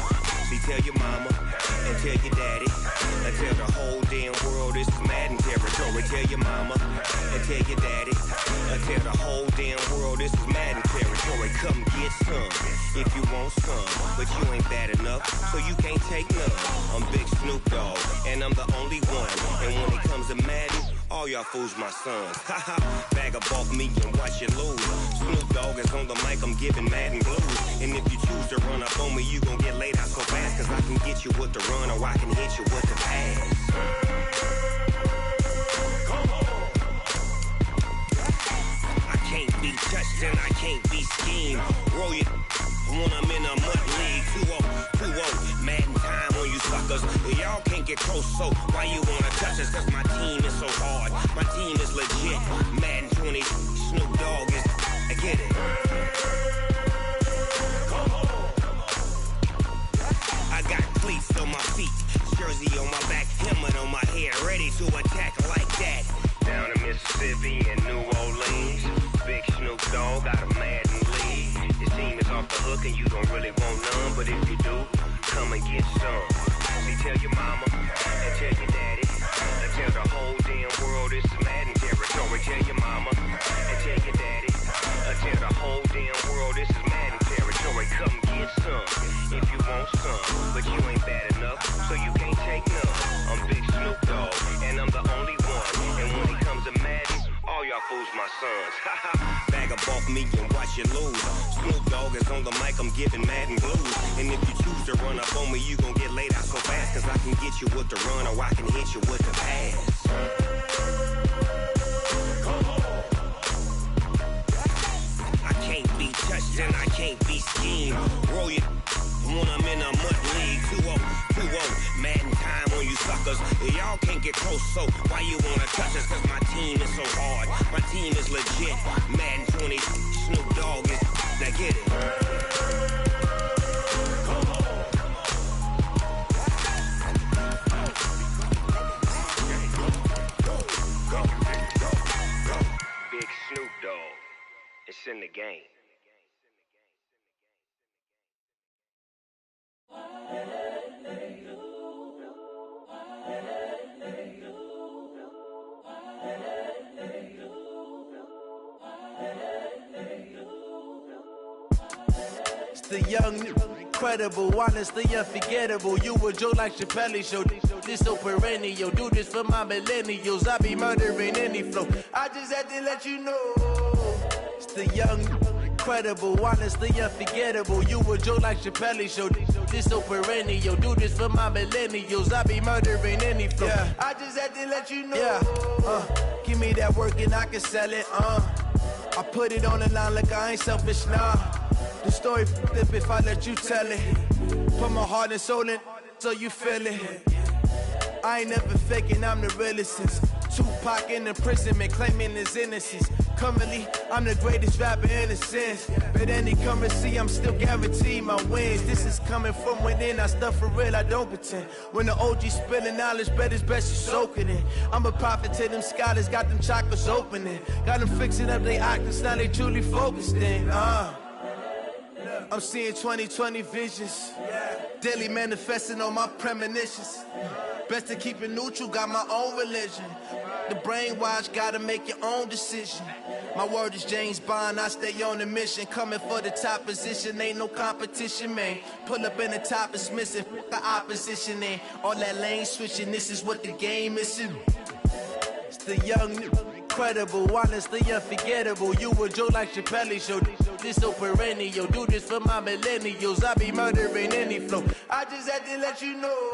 See, tell your mama and tell your daddy and tell the whole damn world this is Madden territory. Tell your mama and tell your daddy and tell the whole damn world this is Madden territory. Come get get some if you want some, but you ain't bad enough, so you can't take none. I'm Big Snoop Dogg, and I'm the only one. And when it comes to Madden, all y'all fools my sons. Haha, bag up off me and watch you lose. Snoop Dogg is on the mic, I'm giving Madden blues. And if you choose to run up on me, you gon' get laid out so fast, cause I can get you with the run or I can hit you with the pass. Can't be touched and I can't be schemed. Roll you when I'm in a mud league. 2-0, Madden time on you suckers. Y'all can't get close, so why you wanna touch us? Cause my team is so hard. My team is legit. Madden 20, Snoop Dogg is, I get it. I got cleats on my feet, jersey on my back, helmet on my head, ready to attack like that. Down in Mississippi and New Orleans, Big Snoop Dogg got a Madden league. His team is off the hook and you don't really want none, but if you do, come and get some. See, tell your mama and tell your daddy, and tell the whole damn world it's Madden territory. Tell your mama and tell your daddy, and tell the whole damn world this is Madden territory. Come get some if you want some, but you ain't bad enough, so you can't take none. I'm Big Snoop Dogg, and I'm the only one. And when it comes to Madden, all y'all fools my sons. Bag up off me and watch you lose. Snoop Dogg is on the mic, I'm giving Madden blues. And if you choose to run up on me, you gon' get laid out so fast, cause I can get you with the run or I can hit you with the pass. I can't be touched and I can't be schemed. Roll you when I'm in a mud league. 2-0, Madden time on you suckers. Y'all can't get close, so why you wanna touch us? Cause my team is so hard. My team is legit. Madden 20, Snoop Dogg is, now get it. Big Snoop Dogg, it's in the game. It's the young, incredible, honestly unforgettable. You a Joe like Chappelle show. This so perennial. Do this for my millennials. I be murdering any flow. I just had to let you know. It's the young, incredible, honestly unforgettable. You a Joe like Chappelle show. This so perennial. Do this for my millennials. I be murdering any flow. Yeah. I just had to let you know. Yeah. Give me that work and I can sell it. I put it on the line like I ain't selfish, nah. The story flip if I let you tell it. Put my heart and soul in so you feel it. I ain't never faking, I'm the realest since Tupac in imprisonment, claiming his innocence. Currently, I'm the greatest rapper in a sense. But any currency, I'm still guaranteed my wins. This is coming from within, I stuff for real, I don't pretend. When the OG spilling knowledge, bet it's best you soak it in. I'm a prophet to them scholars, got them chakras opening. Got them fixing up they octaves, now they truly focused in. I'm seeing 2020 visions. Daily manifesting on my premonitions. Best to keep it neutral, got my own religion. The brainwash, gotta make your own decision. My word is James Bond, I stay on a mission. Coming for the top position, ain't no competition, man. Pull up in the top, it's missing, the opposition in. All that lane switching, this is what the game is. It's the young, incredible, honestly unforgettable. You a Joe like Chappelle show. This so perennial. Do this for my millennials. I be murdering any flow. I just had to let you know.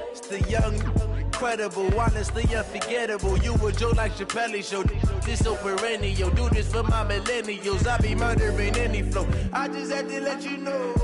It's the young, incredible, honestly unforgettable. You a Joe like Chappelle show. This so perennial. Do this for my millennials. I be murdering any flow. I just had to let you know.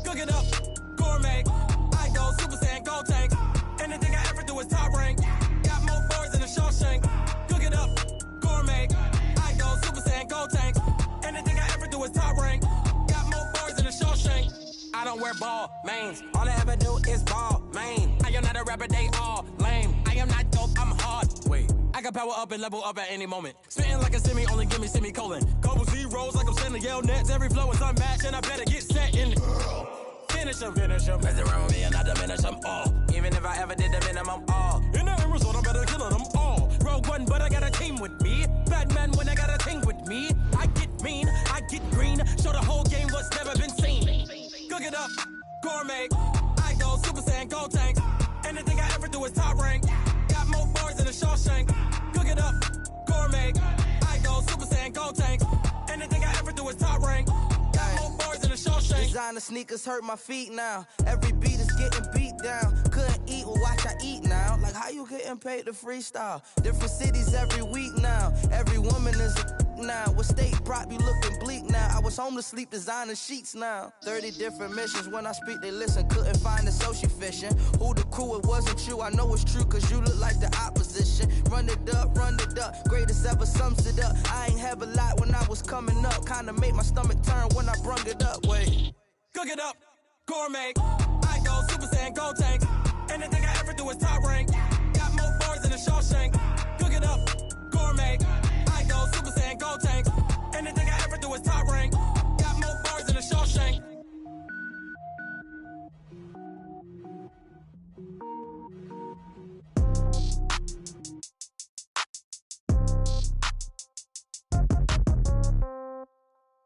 Cook it up, gourmet. I go Super Saiyan, go time. ball, mains. All I ever do is ball, main. I am not a rapper, they all lame. I am not dope, I'm hard. Wait, I can power up and level up at any moment. Spitting like a semi, only give me semicolon. Couple zeros like I'm sending yell nets. Every flow is unmatched, and I better get set in. Finish em. Mess around with me and I diminish them all. Even if I ever did the minimum, all. In the end result, I'm better killing them all. Rogue One, but I got a team with me. Batman when I got a team with me. I get mean, I get green. Show the whole game what's never been seen. Cook it up, gourmet. I go Super Saiyan, gold tanks. Anything I ever do is top rank. Got more bars than a Shawshank. Cook it up, gourmet. I go Super Saiyan, gold tanks. Anything I ever do is top rank. Got more bars than a Shawshank. Designer sneakers hurt my feet now. Every beat is getting beat down. Couldn't eat, well watch I eat now. Like how you getting paid to freestyle? Different cities every week now. Every woman is a now. With state prop, you looking bleak now. I was home to sleep, designer sheets now. 30 different missions. When I speak, they listen. Couldn't find it, so she fishing. Who the crew, it wasn't you. I know it's true, cause you look like the opposition. Run it up. Greatest ever sums it up. I ain't have a lot when I was coming up. Kinda made my stomach turn when I brung it up. Wait. Cook it up, gourmet. I go Super Saiyan, gold tanks. Anything I ever do is top rank. Got more bars than a Shawshank. Cook it up, gourmet. I go Super Saiyan, gold tanks. Anything I ever do is top rank. Got more bars than a Shawshank.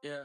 Yeah.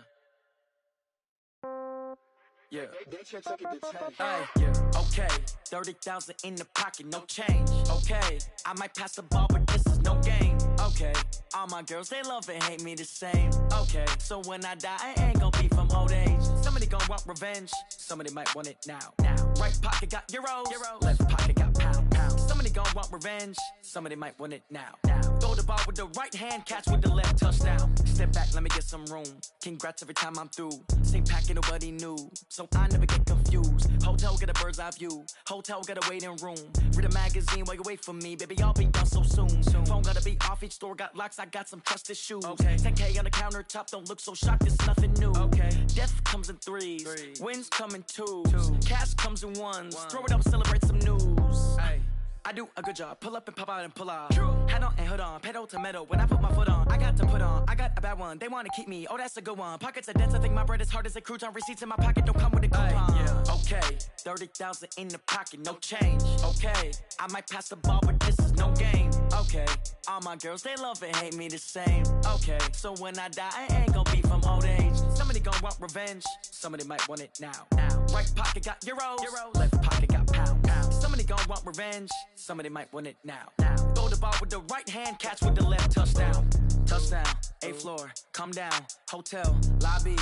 Yeah. Hey, yeah. Okay, 30,000 in the pocket, no change. Okay, I might pass the ball, but this is no game. Okay, all my girls, they love and hate me the same. Okay, so when I die, I ain't gon' be from old age. Somebody gon' want revenge, somebody might want it now. Right pocket got euros, left pocket got pound. Somebody gon' want revenge, somebody might want it now. Throw the ball with the right hand, catch with the left, touchdown. Step back, let me get some room. Congrats every time I'm through. Same packet, nobody knew, so I never get confused. Hotel get a bird's eye view. Hotel got a waiting room. Read a magazine while you wait for me, baby. I'll be done so soon. Phone gotta be off. Each store got locks. I got some trusted shoes. Okay. 10K on the countertop. Don't look so shocked. It's nothing new. Okay. Death comes in threes. Wins come in twos. Cash comes in ones. Throw it up, celebrate some news. Hey. I do a good job. Pull up and pop out and pull out. True. Head on and hood on. Pedal to metal. When I put my foot on, I got to put on. I got a bad one. They want to keep me. Oh, that's a good one. Pockets are dense. I think my bread is hard as a crouton. Receipts in my pocket don't come with a coupon. Yeah. Okay. 30,000 in the pocket. No change. Okay. I might pass the ball, but this is no game. Okay. All my girls, they love and hate me the same. Okay. So when I die, I ain't gonna be from old age. Somebody gon' want revenge. Somebody might want it now. Right pocket got euros. Left pocket got pound. Somebody gon' want revenge. Somebody might want it now. Throw the ball with the right hand, catch with the left, touchdown. Touchdown, 8th floor, come down, hotel, lobby.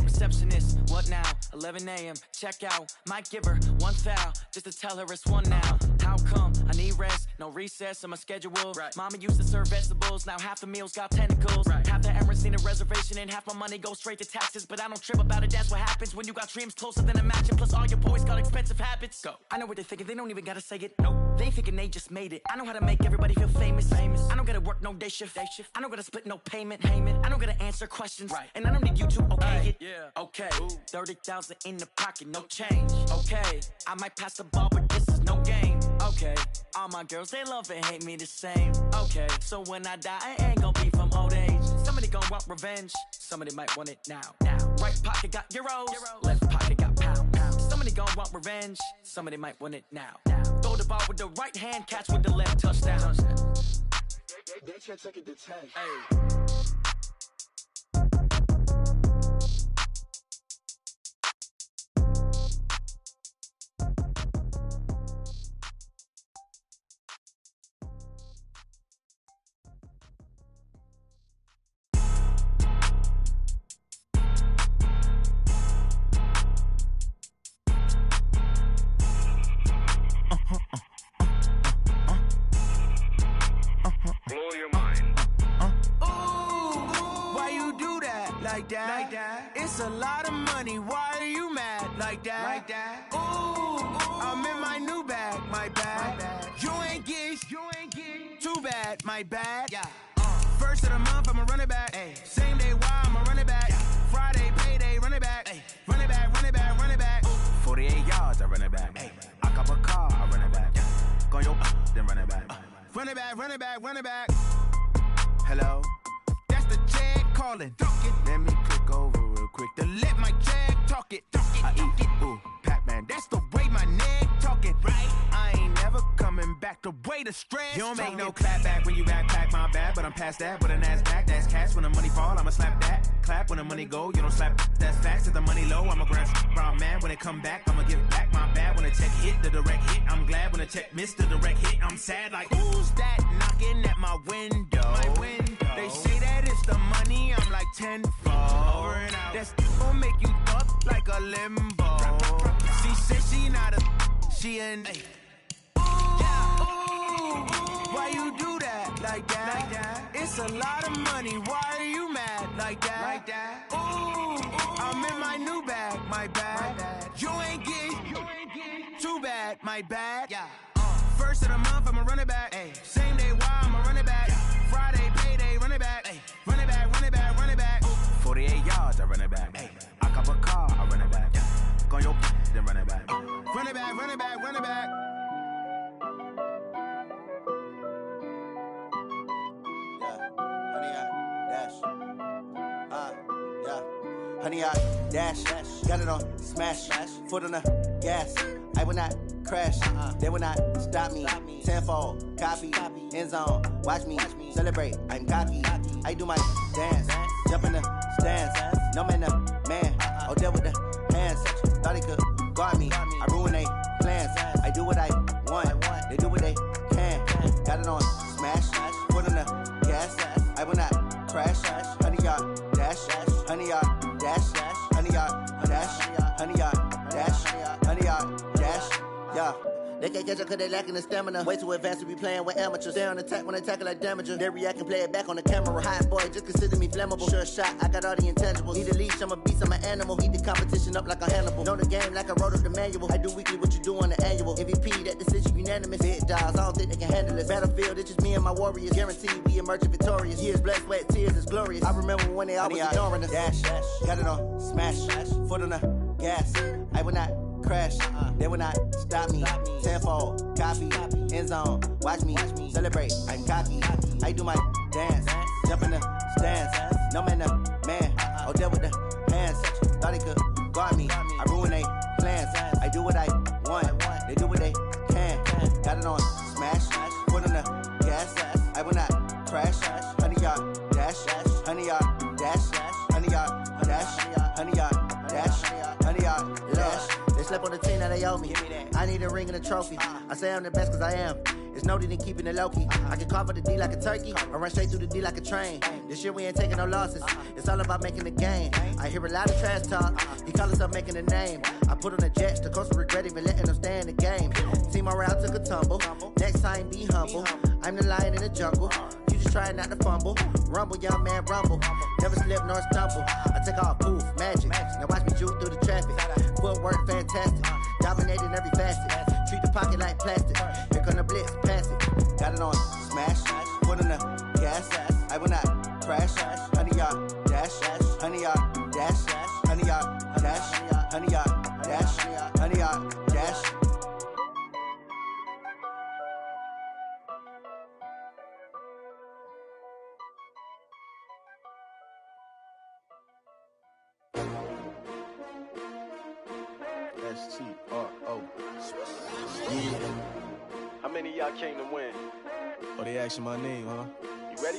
Receptionist, what now? 11 a.m., check out. Might give her one foul, just to tell her it's one now. How come? I need rest, no recess in my schedule. Right. Mama used to serve vegetables, now half the meals got tentacles. Right. Half the Emirates seen a reservation and half my money goes straight to taxes. But I don't trip about it, that's what happens when you got dreams closer than a match. And plus all your boys got expensive habits. Go. I know what they're thinking, they don't even gotta say it. Nope. They ain't thinking they just made it. I know how to make everybody feel famous. I don't gotta work no day shift. I don't gotta split no payment. I don't gotta answer questions. Right. And I don't need you to okay it. Yeah. Okay, 30,000 in the pocket, no change. Okay, I might pass the ball, but this is no game. Okay, all my girls, they love and hate me the same. Okay, so when I die, I ain't gonna be from old age. Somebody gon' want revenge, somebody might want it now. Right pocket got euros, left pocket got pound. Somebody gon' want revenge, somebody might want it now. Throw the ball with the right hand, catch with the left, touchdown. They can't take it to 10. Hey. It's a lot of money, why are you mad like that? Ooh, I'm in my new bag, my bad. You ain't get, too bad, my bad. Yeah. First of the month, I'ma run it back. Same day, why I'ma run it back. Friday, payday, run it back. Run it back, run it back. Run it back, run it back, run it back. Hello? That's the jag calling. Let me click over real quick to let my jag talk it. I eat it. Ooh, Pac-Man, that's the way my neck talking. Right? I ain't never coming back the way the stress. You don't make no clap back when you backpack, my bad. But I'm past that with a NASDAQ. That's cash when the money fall, I'ma slap that. Clap when the money go, you don't slap. That's facts. If the money low, I'ma grab brown man. When it come back, I'ma give back my bad. When the check hit, the direct hit. I'm glad when the check missed the direct hit. I'm sad like, who's that knocking at my window? My window. They say that it's the money, I'm like tenfold. Over and out. That's gon' make you up like a limbo. She said she not a, she an. Why you do that like that? It's a lot of money. Why are you mad like that? Ooh, I'm in my new bag, my bad. You ain't getting too bad, my bad. First of the month, I'ma run it back. Same day, why I'ma run it back. Friday, payday, run it back. Run it back, run it back, run it back. 48 yards, I run it back. I cop a car, I run it back. Go on your then run it back. Run it back, run it back, run it back. Honey, I dash, got it on smash, foot on the gas. I will not crash, they will not stop me. Tenfold, copy, end zone, watch me celebrate. I'm cocky, I do my dance, jump in the stands. No man, the man, oh there with the hands. Thought he could guard me, I ruin they plans. I do what I want, they do what they can. Got it on smash, foot on the gas. I will not crash, honey, y'all dash, honey, y'all dash, honey, y'all dash, honey, y'all dash, honey, y'all dash, yeah. They can't catch up cause they lacking the stamina. Way too advanced to be playing with amateurs. Stay on attack when they tackle like damager. They react and play it back on the camera. Hot boy, just consider me flammable. Sure shot, I got all the intangibles. Need a leash, I'm a beast, I'm an animal. Eat the competition up like a Hannibal. Know the game like I wrote up the manual. I do weekly what you do on the annual. MVP, that decision unanimous. Big dials, I don't think they can handle this. Battlefield, it's just me and my warriors. Guaranteed we emerge victorious. Years, blood, sweat, tears, it's glorious. I remember when they always ignoring us. Dash, got it on smash, foot on the gas. I will not crash, they will not stop me. Tenfold, copy, end zone, watch me celebrate. I'm cocky, I do my dance, jump in the stands. No man, the man, oh there with the hands. Thought he could guard me, I ruin they plans. I do what I want, they do what they can. Got it on smash, foot on the gas. I will not crash, honey y'all dash, honey y'all dash, honey y'all dash, honey y'all dash, honey y'all dash. They slept on the team that they owe me. I need a ring and a trophy. I say I'm the best cause I am. It's no need in keeping it low-key. I can carve up the D like a turkey or run straight through the D like a train. This year we ain't taking no losses. It's all about making the game. I hear a lot of trash talk. He call himself making a name. I put on the Jets. The coach will regret even letting them stay in the game. Team morale took a tumble. Next time be humble. I'm the lion in the jungle. You just try not to fumble. Rumble, young man, rumble. Never slip nor stumble. I take off, poof, magic. Now watch me juke through the traffic. Footwork fantastic. Dominating every facet. Treat the pocket like plastic. Here come the blitz, pass it. Got it on smash. Foot on the gas. I will not crash. Honey, y'all dash. Honey, y'all dash. Honey, y'all dash. Honey, y'all dash. Honey, y'all dash. S-T-R-O. Yeah. How many of y'all came to win? Oh, they asking my name, huh? You ready?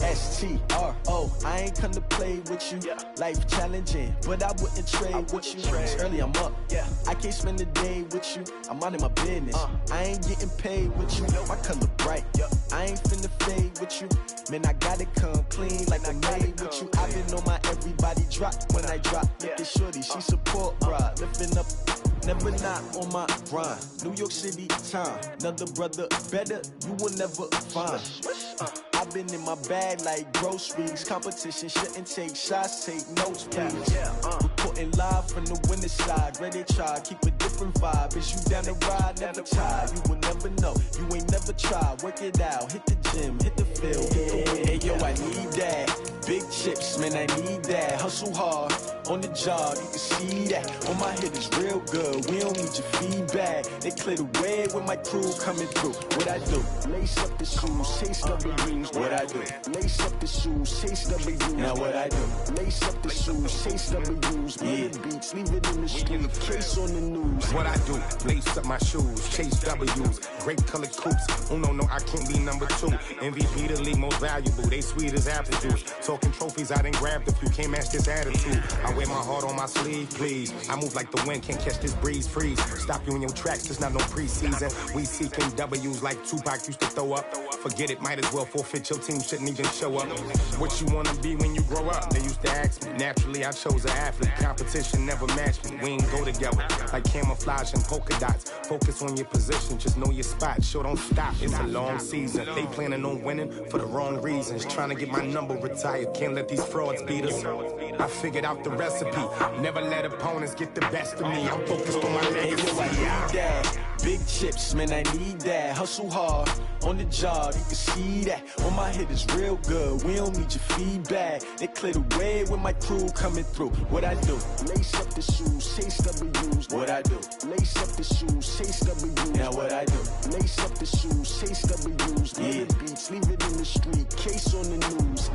S-T-R-O. I ain't come to play with you. Life challenging, but I wouldn't trade with you. It's early, I'm up. I can't spend the day with you. I'm out of my business. I ain't getting paid with you. My color bright. I ain't finna fade with you. Man, I gotta come clean like I made with you. I've been on my everybody drop when I drop. Look at shorty, she support, bruh. Lifting up, never not on my grind. New York City time, another brother better, you will never find. I've been in my bag like groceries. Competition shouldn't take shots, take notes, please. Reporting Reporting live from the winter side. Ready to try, keep a different vibe. Is you down the ride? Never try. You will never know. You ain't never tried. Work it out. Hit the gym. Hit the field. Hey, yo, I need that. Big chips, man, I need that. Hustle hard on the job. You can see that. On my head is real good. We don't need your feedback. They clear the way with my crew coming through. What I do? Lace up the shoes, chase W's. What I do? Lace up the shoes, chase W's. Now what I do? Lace up the shoes, chase W's. Yeah, beats, leave it in the street, case on the news. What I do? Lace up my shoes, chase W's. Great colored coops. Oh no, I can't be number 2. MVP the league most valuable. They sweet as apple juice. Talking trophies, I done grabbed a few. Can't match this attitude. I wear my heart on my sleeve, please. I move like the wind, can't catch this breeze. Freeze. Stop you in your tracks. It's not no preseason. We seeking W's like Tupac used to throw up. Forget it, might as well forfeit. Your team shouldn't even show up. What you wanna be when you grow up? They used to ask me. Naturally, I chose an athlete. Competition never matched me. We ain't go together like camouflage and polka dots. Focus on your position, just know your spot. Sure, don't stop. It's a long season. They planning on winning for the wrong reasons. Trying to get my number retired. Can't let these frauds beat us. I figured out the recipe. Never let opponents get the best of me. I'm focused on my legacy. I need that. Big chips, man, I need that. Hustle hard on the job, you can see that. On my head is real good. We don't need your feedback. They clear the way with my crew coming through. What I do? Lace up the shoes, chase W's. What I do? Lace up the shoes, chase W's. Now what I do? Lace up the shoes, chase W's. Yeah, beats, leave it in the street, case on the news.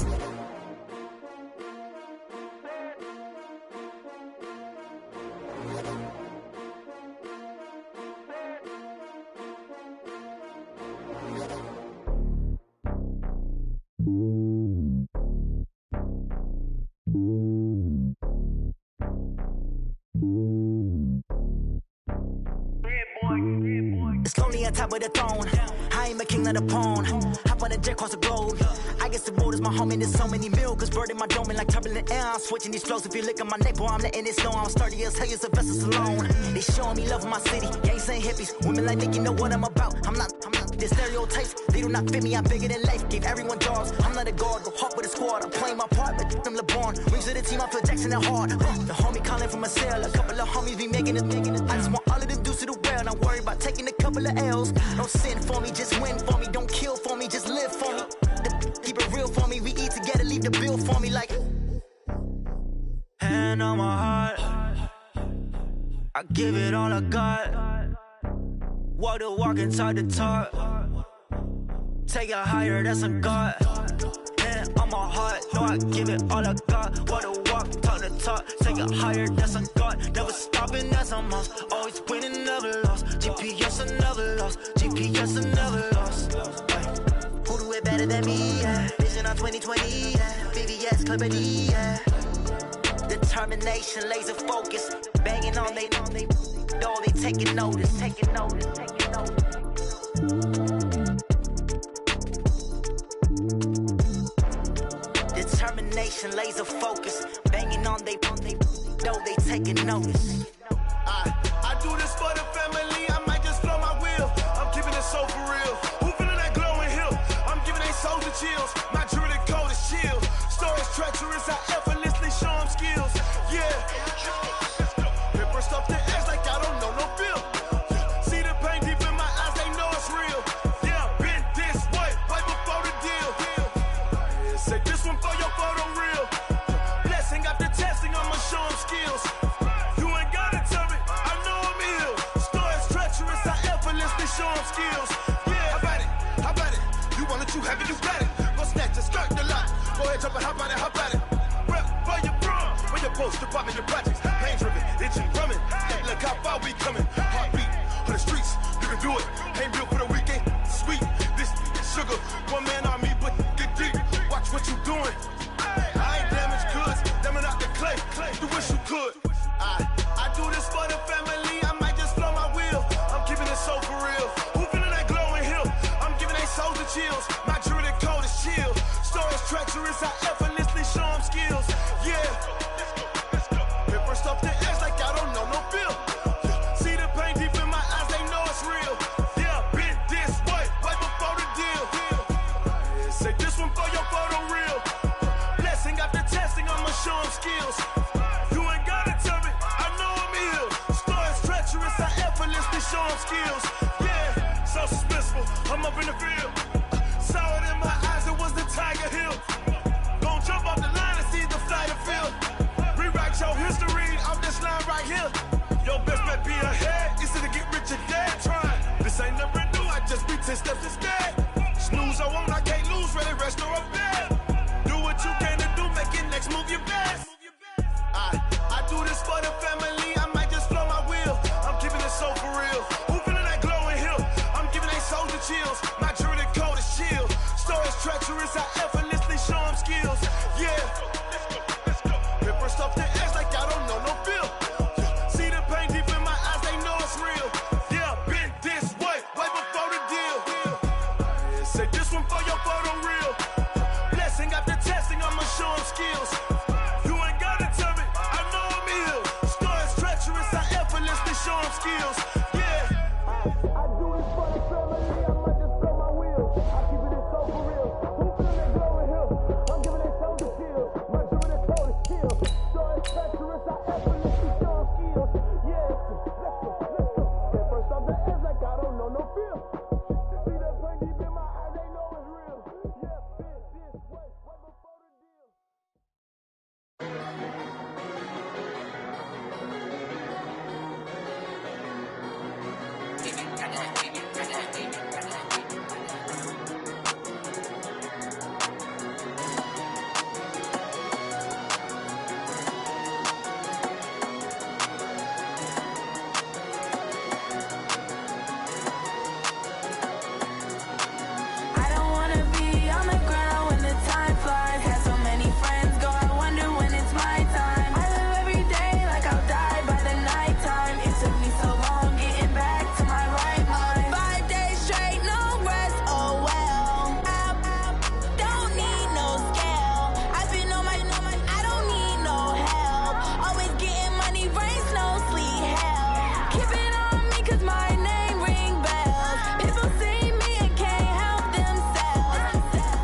It's lonely on top of the throne. I ain't a king of the pawn. Hop on a jet across the globe. I guess the road is my home and there's so many miracles burning my dome like turbulent air. I'm switching these flows. If you look at my neck, boy, I'm letting it snow. I'm sturdy as hell, you Sylvester Stallone. They showing me love in my city. Gangs ain't hippies. Women like Nick, you know what I'm about. I'm not the stereotypes. They do not fit me. I'm bigger than life. Gave everyone jobs. I'm not a guard. Go hard with a squad. I'm playing my part, but I'm LeBron. Rings to the team. I feel Jackson and hard. The homie calling from a cell. A couple of homies be making it. I just want all of them dudes to the well. Not worry about taking a couple of L's. Don't sin for me, just win for me. Don't kill for me, just live for me. Keep it real for me. We eat together, leave the bill for me like. Hand on my heart, I give it all I got. Walk the walk and talk the talk. Take it higher, that's a God. Hand on my heart, no, I give it all I got. Walk the walk, talk the talk. Take it higher, that's a God. Never stopping, that's a must. Always winning, never lost. GPS, I never lost. GPS, I never lost. Who do it better than me? Yeah. Vision on 2020. Yeah. VVS, Clipper D. Yeah. Determination, laser focus. Banging on they door, they taking notice. Taking notice. Taking notice. Determination, laser focus. Banging on they door, they taking notice. I do this for the family. I might just blow my wheel. I'm keeping it so for real. Who feeling that glowing hill? I'm giving they soldier chills. My jewelry code is chill. Stories treacherous. I effortlessly show them skills. Yeah. Paper stuff the edge like I don't know no feel. See the pain deep in my eyes. They know it's real. Yeah, been this way right before the deal. Say this one for your photo real. Blessing after testing. I'ma show them skills. Show them skills. Yeah, how about it? You want it, you have it, you got it. Go snatch it, skirt the lot. Go ahead, jump it, hop on it. Rep for your bro, for your post, department, your projects. Pain driven, itching, drumming. Look how far we coming. Heartbeat for the streets, you can do it. Ain't built for the weekend, sweet. This sugar, one man army, but get deep. Watch what you doing. I ain't damaged goods, damn it out the clay. You wish you could. I do this for the family. I might just blow my wheel. I'm keeping it so for real. Who feeling that glowing hill? I'm giving they soldier chills. My jewelry code is chill. Stories treacherous. I effortlessly show them skills. Yeah. Paper stuff the edge like I don't know no feel. See the pain deep in my eyes. They know it's real. Yeah, been this way right before the deal. Say this one for your photo real. Blessing after testing. I'ma show them skills. You ain't gotta tell me. sharp skills. Yeah, so suspenseful. I'm up in the field. Saw it in my eyes, it was the Tiger Hill. Gon' jump off the line and see the flight of field. Rewrite your history off this line right here. Your best bet be ahead. Easy to get rich or dead trying. This ain't never new, I just be 10 steps instead. Snooze I won't, I can't lose, ready, rest or up bed. Do what you can to do, make it next move your best. I do this for the family, I might just flow my wheel. I'm keeping it so for real. Who feeling that glowing hill? I'm giving they soldier chills. My jewelry coat is chill. Stories treacherous, I effortlessly show them skills. Yeah, paper stuff the edge like I don't know no feel. See the pain deep in my eyes, they know it's real. Yeah, been this way before the deal. Say this one for your photo reel. Blessing after testing, I'ma show them skills. You ain't gotta tell me, I know I'm ill. Stories treacherous, I effortlessly show them skills. Yeah, I do this for the family, I might just blow my wheel. I keep it so for real. Who feeling that glowing hill? I'm giving they soldier chills. My jewelry coat is chill. Stories treacherous, I effortlessly show them skills. Yeah, let's go. At first off the edge like I don't know no feel. See that pain deep in my eyes, they know it's real. Yeah, been this way before the deal. I don't wanna be on the ground when the time flies. Had so many friends go, I wonder when it's my time. I live every day like I'll die by the nighttime. It took me so long getting back to my right mind. 5 days straight, no rest, oh well. I don't need no scale. I've been on my, I don't need no help. Always getting money, rains, no sleet, hell. Keep it on me cause my name ring bells. People see me and can't help themselves.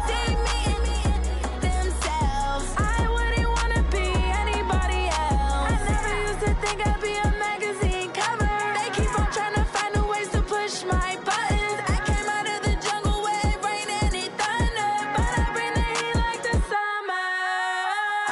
See me and themselves. I wouldn't wanna be anybody else. I never used to think I'd be a magazine cover. They keep on trying to find new ways to push my buttons. I came out of the jungle where it rained and it thunder, but I bring the heat like the summer.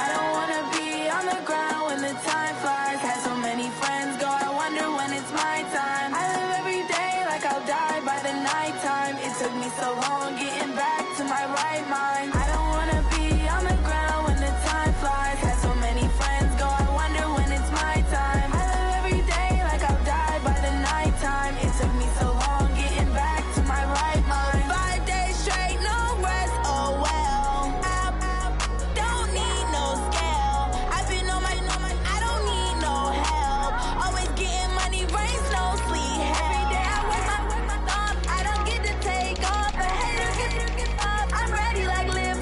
I don't wanna be on the ground when the time flies. Had so many friends go, I wonder when it's my time. I live every day like I'll die by the nighttime. It took me so long getting back to my right mind. I don't wanna be on the ground when the time flies. Had so many friends go, I wonder when it's my time. I live every day like I'll die by the nighttime. It took me so long getting back to my right mind. 5 days straight, no rest, oh well. I don't need no scale. I've been on my, I don't need no help. Always getting money, rains, no sleet, hell. Every day I work my thumb, I don't get to take off. The haters get up, I'm ready like live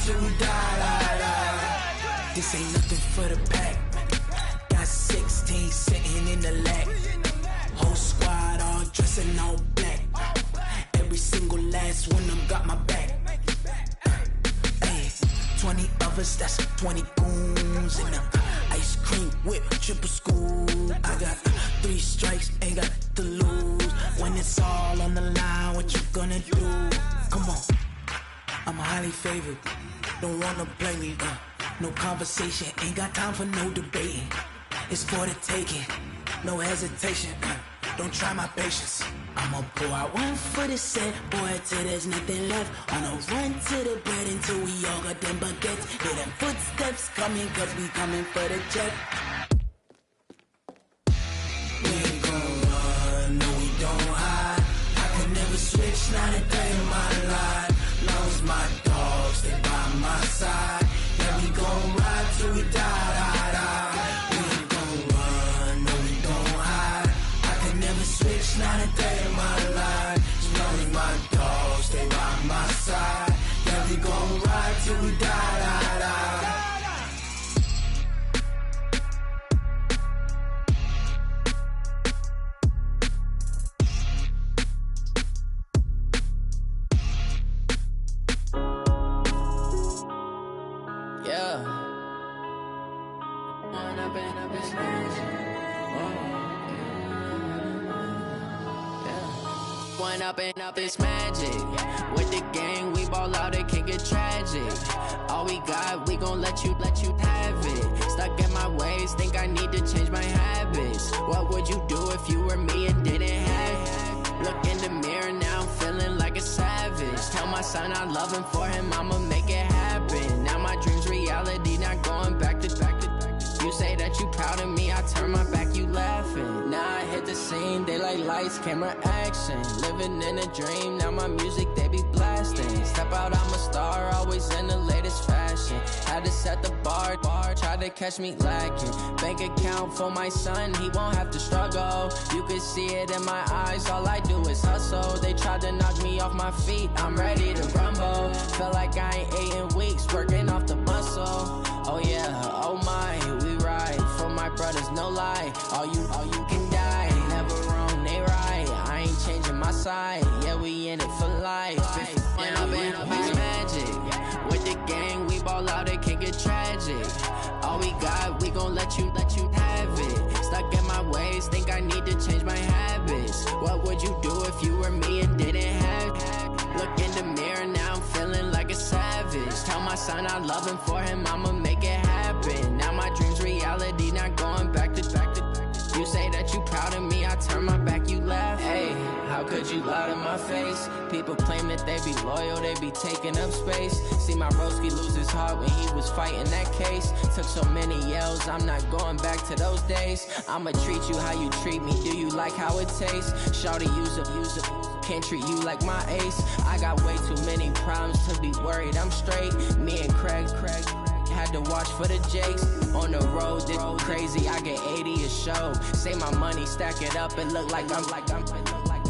till we die. This ain't nothing for the pack. Got 16 sitting in the lap. Whole squad all dressing all black. Every single last one of them got my back. 20 of us, that's 20 goons in the ice cream whip, triple scoop. I got 3 strikes, ain't got to lose. When it's all on the line, what you gonna do? Come on, I'm highly favored. Don't wanna play me, no conversation, ain't got time for no debating. It's for the taking, no hesitation. Don't try my patience. I'ma pour out one for the set, boy, till there's nothing left. On a run to the bread until we all got them baguettes. Hear them footsteps coming, cause we coming for the jet. We ain't gon' run, no we don't hide. I could never switch, not a day in my life. Long as my dogs stay by my side. Yeah, we gon' ride till we die. We ain't gon' run, no we don't hide. I could never switch, not a day in my life. As long as my dogs stay by my side. Yeah, we gon' ride till we die. Up this magic. With the gang, we ball out, it can get tragic. All we got, we gon' let you have it. Stuck in my ways, think I need to change my habits. What would you do if you were me and didn't have it? Look in the mirror, now I'm feeling like a savage. Tell my son I love him, for him I'ma make it happen. Now my dream's reality, not going back to. You say that you proud of me, I turn my back, you laughing. Now I hit the scene, they like lights, camera, action. Living in a dream, now my music, they be blasting. Step out, I'm a star, always in the latest fashion. Had to set the bar, tried to catch me lacking. Bank account for my son, he won't have to struggle. You can see it in my eyes, all I do is hustle. They tried to knock me off my feet, I'm ready to rumble. Feel like I ain't ate in weeks, working off the muscle. Oh yeah, oh my, we ride for my brothers, no lie. All you can die, never wrong, they right. I ain't changing my side, yeah, we in it for life. And I've been magic. With the gang, we ball out, it can get tragic. All we got, we gon' let you have it. Stuck in my ways, think I need to change my habits. What would you do if you were me and didn't have it? Look in the mirror, now I'm feeling like a savage. Tell my son I love him, for him I'ma make it happen. Now my dream's reality, not going back to. You say that you proud of me, I turn my back, you laugh. Hey, how could you lie to my face? People claim that they be loyal, they be taking up space. See my broski lose his heart when he was fighting that case. Took so many yells, I'm not going back to those days. I'ma treat you how you treat me, do you like how it tastes? Shawty, use up, can't treat you like my ace. I got way too many problems to be worried, I'm straight. Me and Craig had to watch for the Jakes. On the road, this crazy, I get 80 a show. Say my money, stack it up, and look like I'm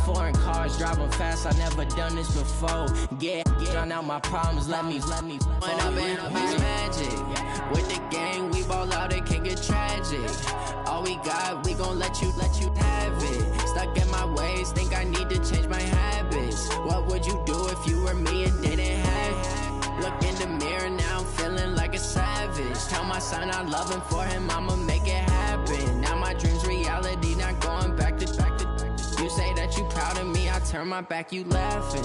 foreign cars, driving fast, I never done this before. Get drown out my problems, let me When I've been magic. With the gang, we ball out, it can get tragic. All we got, we gon' let you have it. Stuck in my ways, think I need to change my habits. What would you do if you were me and didn't have it? Look in the mirror, now I'm feeling like a savage. Tell my son I love him, for him I'ma make it happen. Now my dream's reality, not going back to. You say that you proud of me, I turn my back, you laughing.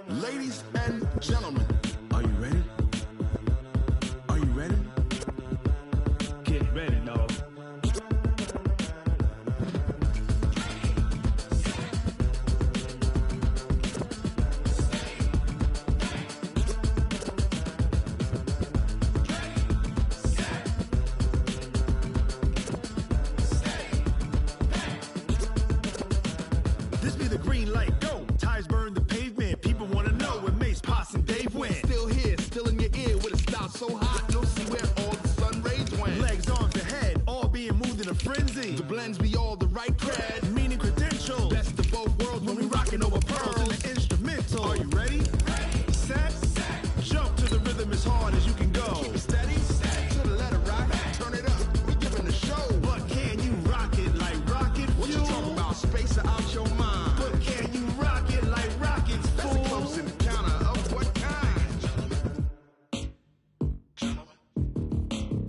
Ladies and gentlemen, are you ready? Are you ready? Get ready, dog. style so hot, you'll see where all the sun rays went. Legs, arms, and head, all being moved in a frenzy. The blends be all the right cred, meaning credentials. best of both worlds when we rockin' over pearls. In the instrumental. Are you ready? Set, jump to the rhythm as hard as you can go. Keep it steady, to the letter rock, turn it up, we giving the show. But can you rock it like rocket fuel? What you talking about? Space or out your mind? But can you rock it like rockets, That's fool? a close encounter of what kind?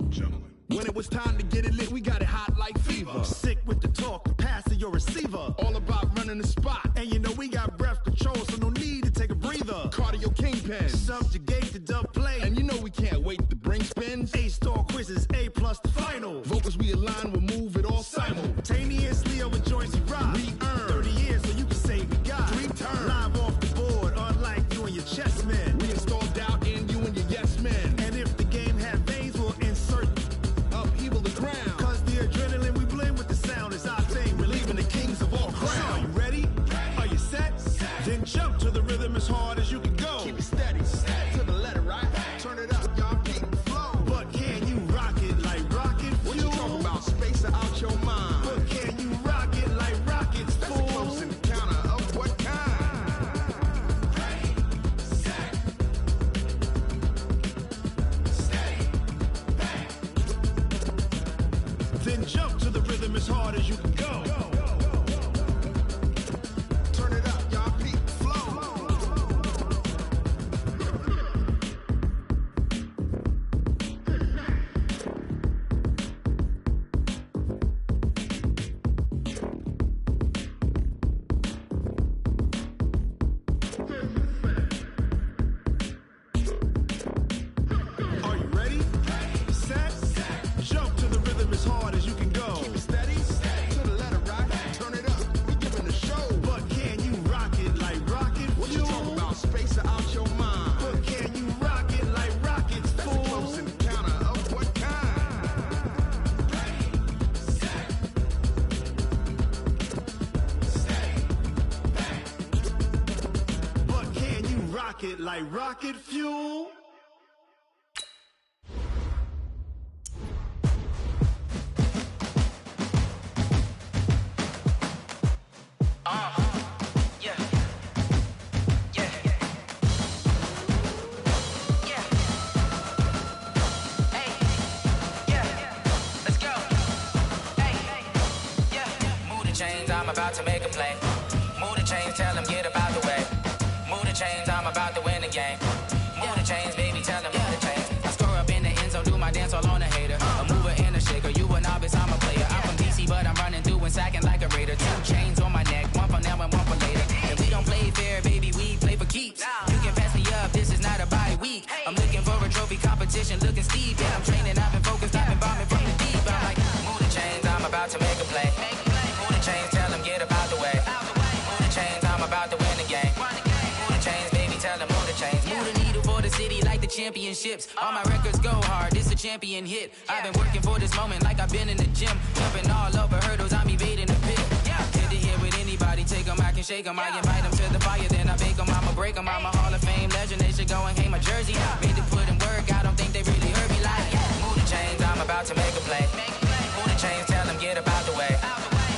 Gentlemen. When it was time to get it lit, we got it hot like fever. Sick with the talk, the pass to your receiver. All about running the spot. And you know we got breath control, so no need to take a breather. Cardio kingpin. Subjugate the dub play. And you know we can't wait to bring spins. A-star quizzes, A+ the final. Vocals we align, we'll move it all Simultaneously over joints we rock. We earn 30 years, so you can say we got 3 turns. live off the board, unlike you and your chess men. We install doubt in you and your yes men. And if the game had veins, we'll insert Upheaval the ground. Cause the adrenaline we blend with the sound is our thing. We're leaving the kings of all crowns. So are you ready? Are you set? Then jump to the rhythm as hard as you can go. Keep it steady, to the letter right. Turn it up, y'all keep the flow. But can you rock it like rocket fuel? What you talking about? Space or out your mind? But can you rock it like rockets, That's fool? a close encounter of what kind? Then jump to the rhythm as hard as you can go. Turn it up, y'all keep the flow. Are you ready? Set, jump to the rhythm as hard as you can go. Keep it steady, to the letter right. Turn it up, we giving the show. But can you rock it like rocket What you fuel? talking about? Space or out your mind? But can you rock it like rockets, That's a close fool? encounter of what kind? But can you rock it like rocket fuel? Yeah. Yeah. Yeah. Hey. Yeah. Let's go. Hey. Yeah. Move the chains, I'm about to make a play. Move the chains, tell them get about the way. Move the chains, I'm about to win the game. Move the chains, baby, tell them move the chains. I score up in the end zone, do my dance all on a hater. A mover and a shaker, you a novice, I'm a player. I'm from DC, but I'm running through and sacking like a raider. 2 chains on my neck, one for now and one for later. And we don't play fair, baby, we play for keeps. You can pass me up, this is not a bye week. I'm looking for a trophy competition, looking steep. Yeah, I'm training, I've been focused, I've been bombing from the deep. I'm like, move the chains, I'm about to make a play. Move the chains, tell them get about the way. Move the chains, I'm about to win the game. Move the chains, baby, tell them move the chains. Move the needle for the city like the championships. All my records go hard, this a champion hit. I've been working for this moment like I've been in the gym. Jumping all over hurdles, I'm evading the pit. Head to head with anybody, take them, I can shake them. I invite them to the fire, then I bake them, I'ma break them. I'm a Hall of Fame legend, they should go and hang my jersey. Made to put in work, I don't think they really heard me like, move the chains, I'm about to make a play. Move the chains, tell them get about the way.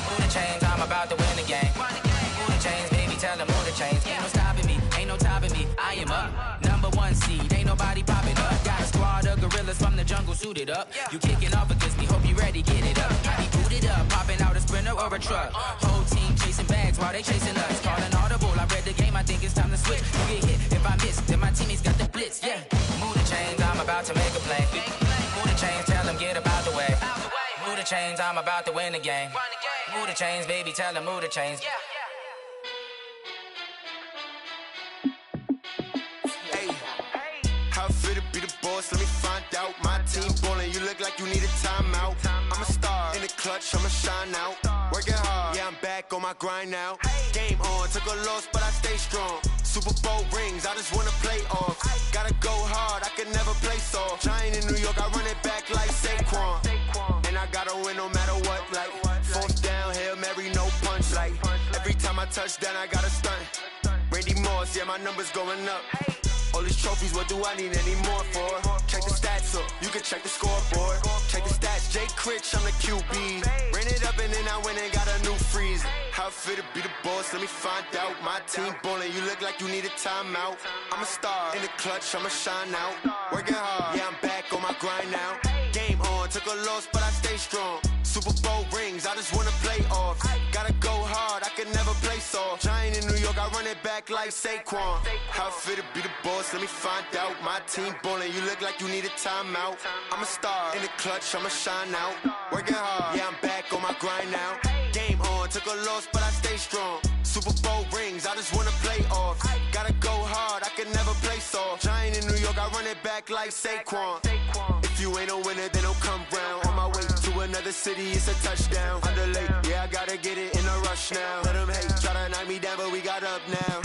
Move the chains, I'm about to win the game. Move the chains, baby, tell them move the chains. Ain't no stopping me, ain't no topping me. I am up, #1 seed, ain't nobody popping up. Got a squad of gorillas from the jungle suited up. You kicking off against me, hope you ready, get it up. I be booted up, popping out a sprinter or a truck. Whole team chasing bags while they chasing us. Calling audible, I read the game, I think it's time to switch. You get hit, if I miss, then my teammates got the blitz, yeah. Move the chains, I'm about to make a play. Move the chains, tell them get about the way. Move the chains, I'm about to win the game. Move the chains, baby, tell them move the chains. How fit to be the boss, let me find out. My team ballin', you look like you need a timeout. I'm a star, in the clutch, I'ma shine out. Working hard, yeah, I'm back on my grind now. Game on, took a loss, but I stay strong. Super Bowl rings, I just wanna play off. Gotta go hard, I can never play soft. Giant in New York, I run it back like Saquon. And I gotta win no matter what, like 4th down, Hail Mary, no punch. Like every time I touch down, I gotta stunt. Randy Moss, yeah, my numbers going up. All these trophies, what do I need any more for? Check check the scoreboard. Check the stats, Jay Critch, I'm the QB. Ran it up and then I went and got a new freeze. How it feel to be the boss, let me find out. My team ballin', you look like you need a timeout. I'm a star, in the clutch, I'ma shine out. Working hard, yeah, I'm back on my grind now. Game on, took a loss, but I stay strong. Super Bowl rings, I just wanna play off. Gotta go hard, I can never play soft. Giant in New York, I run it back like Saquon. How it feel to be the boss, let me find out. My team ballin', you look like you need a timeout. I'm a star, in the clutch, I'ma shine out. Working hard, yeah, I'm back on my grind now. Game on, took a loss, but I stay strong. Super Bowl rings, I just wanna play off. Gotta go hard, I can never play soft. Giant in New York, I run it back like Saquon. If you ain't a winner, then don't come round. On my way to another city, it's a touchdown. Underlay, yeah, I gotta get it in a rush now. Let them hate, try to knock me down, but we got up now.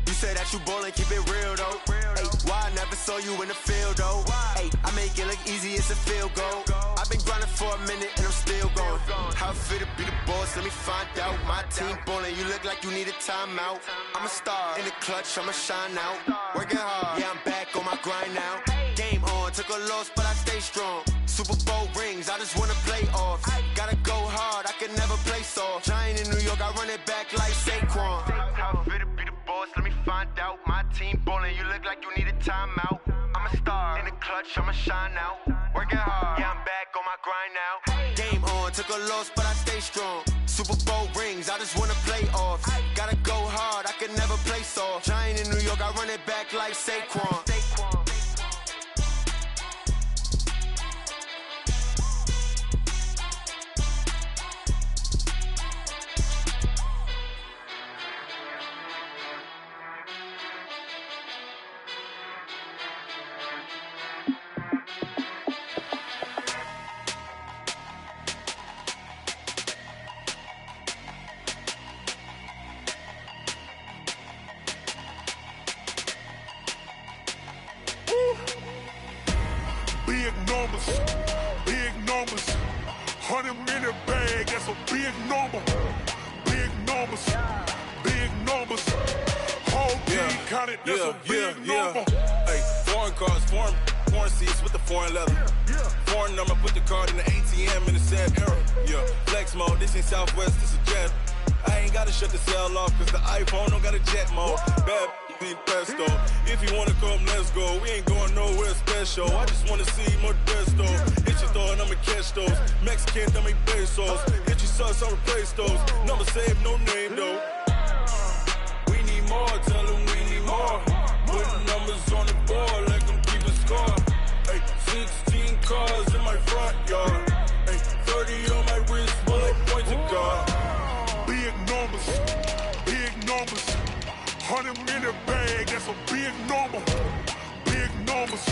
You say that you ballin', keep it real though. Ay, why I never saw you in the field though? Ay, I make it look easy, it's a field goal. I've been grinding for a minute and I'm still going. How it feel to be the boss, let me find out. My team ballin', you look like you need a timeout. I'm a star, in the clutch, I'ma shine out. Working hard, yeah, I'm back on my grind now. Game on, took a loss, but I stay strong. Super Bowl rings, I just wanna play off. Gotta go hard, I can never play soft. Giant in New York, I run it back like Saquon. How it feel to be the boss, let me find out. My team ballin', you look like you need a timeout. I'm a star, in the clutch, I'ma shine out. Working hard, yeah, I'm back on my grind now. Game on, took a loss, but I stay strong. Super Bowl rings, I just wanna play off. Gotta go hard, I can never play soft. Giant in New York, I run it back like Saquon. Big numbers, 100-minute bag, that's a big number. Big numbers, whole team counted, that's a big number. Hey, foreign cars, foreign seats with the foreign leather. Foreign number, put the card in the ATM in the sad era. Yeah, flex mode, this ain't Southwest, this is jet. I ain't gotta shut the cell off, cause the iPhone don't got a jet mode. Bad need pesto. If you wanna come, let's go. We ain't going nowhere special. I just wanna see Modesto. Hit your thought, I'ma catch those. Mexican, dummy pesos. Hit your sus, I'll replace those. Number saved, no name though. We need more, tell them we need more. Putting numbers on the board, let them keep a score. Hey, 16 cars in my front yard. Hey, 30 on my wrist, bullet points of God. Big numbers, 100-minute bag, that's a big number. Big numbers,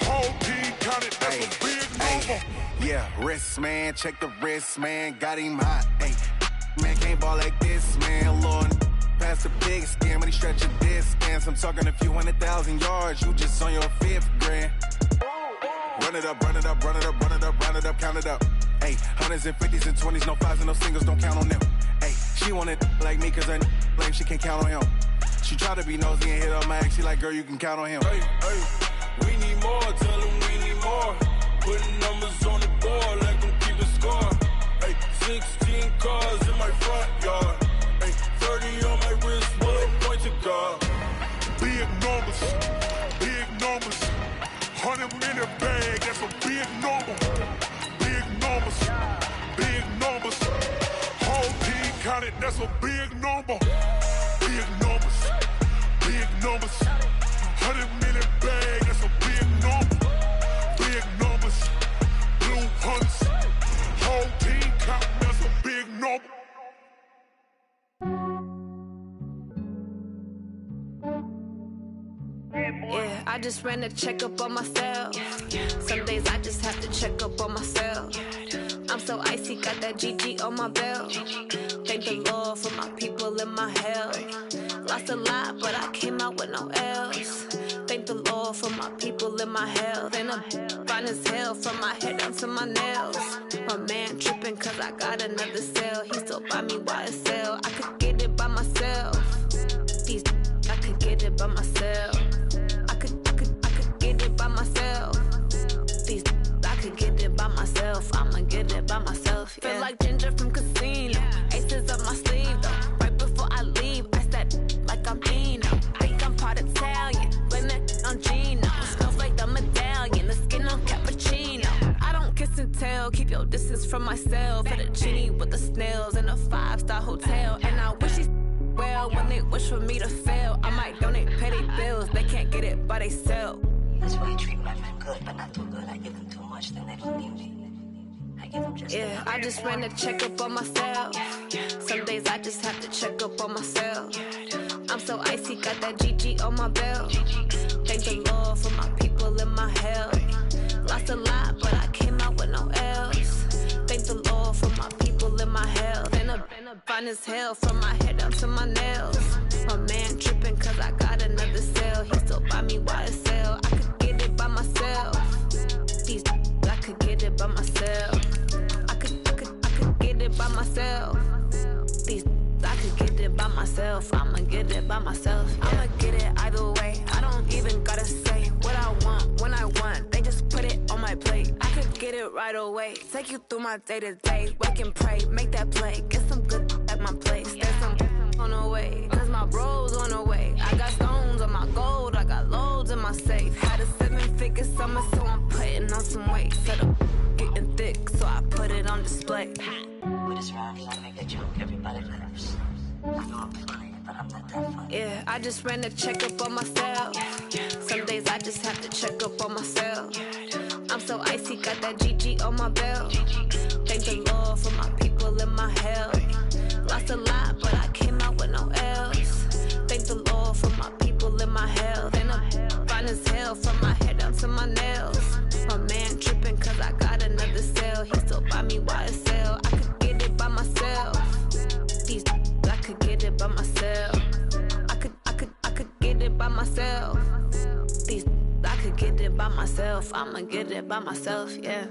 whole team counted, that's a big number. Yeah, wrist man, check the wrist man, got him hot. Ay, man can't ball like this, man. Lord, past the big skin when he stretch a distance. I'm talking a few 100,000 yards, you just on your 5th grand. Run it up, count it up. Ay, hundreds and 50s and 20s, no 5s and no singles, don't count on them. Ay, she want it like me, cause her lame, she can't count on him. She try to be nosy and hit up my ex, she like, girl, you can count on him. Hey, we need more, tell them we need more. Putting numbers on the board, let them keep a score. Hey, 16 cars in my front yard. Hey, 30 on my wrist, bullet points of God. Big numbers, 100-minute bag, that's a big number. Big numbers, whole team counted, that's a big number. Big numbers, 100-minute bag, that's a big number. Big numbers, blue hunts, whole team counting, that's a big number. Yeah, I just ran a checkup on myself. Some days I just have to check up on myself. I'm so icy, got that GG on my belt. Thank the Lord for my people and my health. Lost a lot, but I came out with no L's. Thank the Lord for my people and my health. And I'm fine as hell from my head down to my nails. My man tripping cause I got another cell. He still buy me YSL. I could get it by myself. I could get it by myself. I could get it by myself. myself, yeah. Feel like Ginger from Casino. Aces up my sleeve, though. Right before I leave, I said like I'm Eno. Think I'm part Italian, blame it on Gino. Snowflake the medallion, the skin on cappuccino. I don't kiss and tell, keep your distance from myself. At a genie with the snails in a 5-star hotel. And I wish these well, when they wish for me to fail, I might donate petty bills, they can't get it by they sell. That's why you treat my men good, but not too good. I give them too much, then they don't need me. I give them just yeah, I just ran a checkup on myself. Some days I just have to check up on myself. I'm so icy, got that GG on my belt. Thank the Lord for my people in my health. Lost a lot, but I came out with no else. Thank the Lord for my people in my health. And a fine as hell from my head down to my nails. My man tripping cause I got another sale. He still buy me YSL. I could get it by myself. These I could get it by myself. I could get it by myself. These I could get it by myself. I'ma get it by myself. Yeah. I'ma get it either way. I don't even gotta say what I want when I want. They just put it on my plate. I could get it right away. Take you through my day to day. Wake and pray, make that play. Get some good at my place. There's some on the way, cause my bro's on the way. I got stones on my gold, I got loads in my safe. Had a 7-figure summer, so I'm putting on some weight. Set up getting thick, so I put it on display. With this round, you wanna make a joke, everybody laughs. I know I'm funny, but I'm not that funny. Yeah, I just ran a checkup on myself. Some days I just have to check up on myself. I'm so icy, got that GG on my belt. Thank the Lord for my people in my health. Lost a lot, but I came out with no else. Thank the Lord for my people in my health. And I'm fine as hell from my head down to my nails. My man tripping cause I got another sale. He still buy me YSL. I could get it by myself. These I could get it by myself. I could get it by myself. These I could get it by myself. I'ma get it by myself, yeah.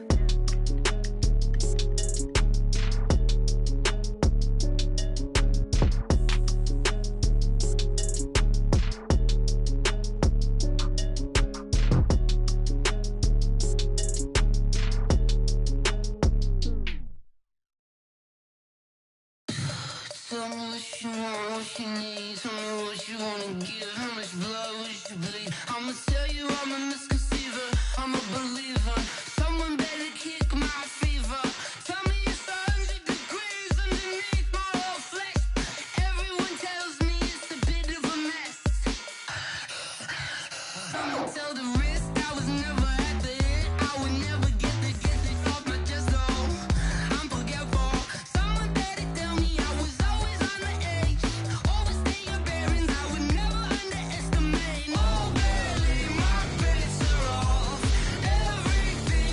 Tell me what you want, what you need. Tell me what you wanna give. How much blood would you bleed? I'ma tell you I'm a misconceiver. I'm a believer. Someone better kick my fever. Tell me it's 100 degrees underneath my whole flesh. Everyone tells me it's a bit of a mess. I'ma tell the risk I was never at the end. I would never get this off my chest. Oh, I'm forgetful. Someone better tell me I was always on the edge. Overstay your bearings, I would never underestimate. Oh, barely, my bets are off. Everything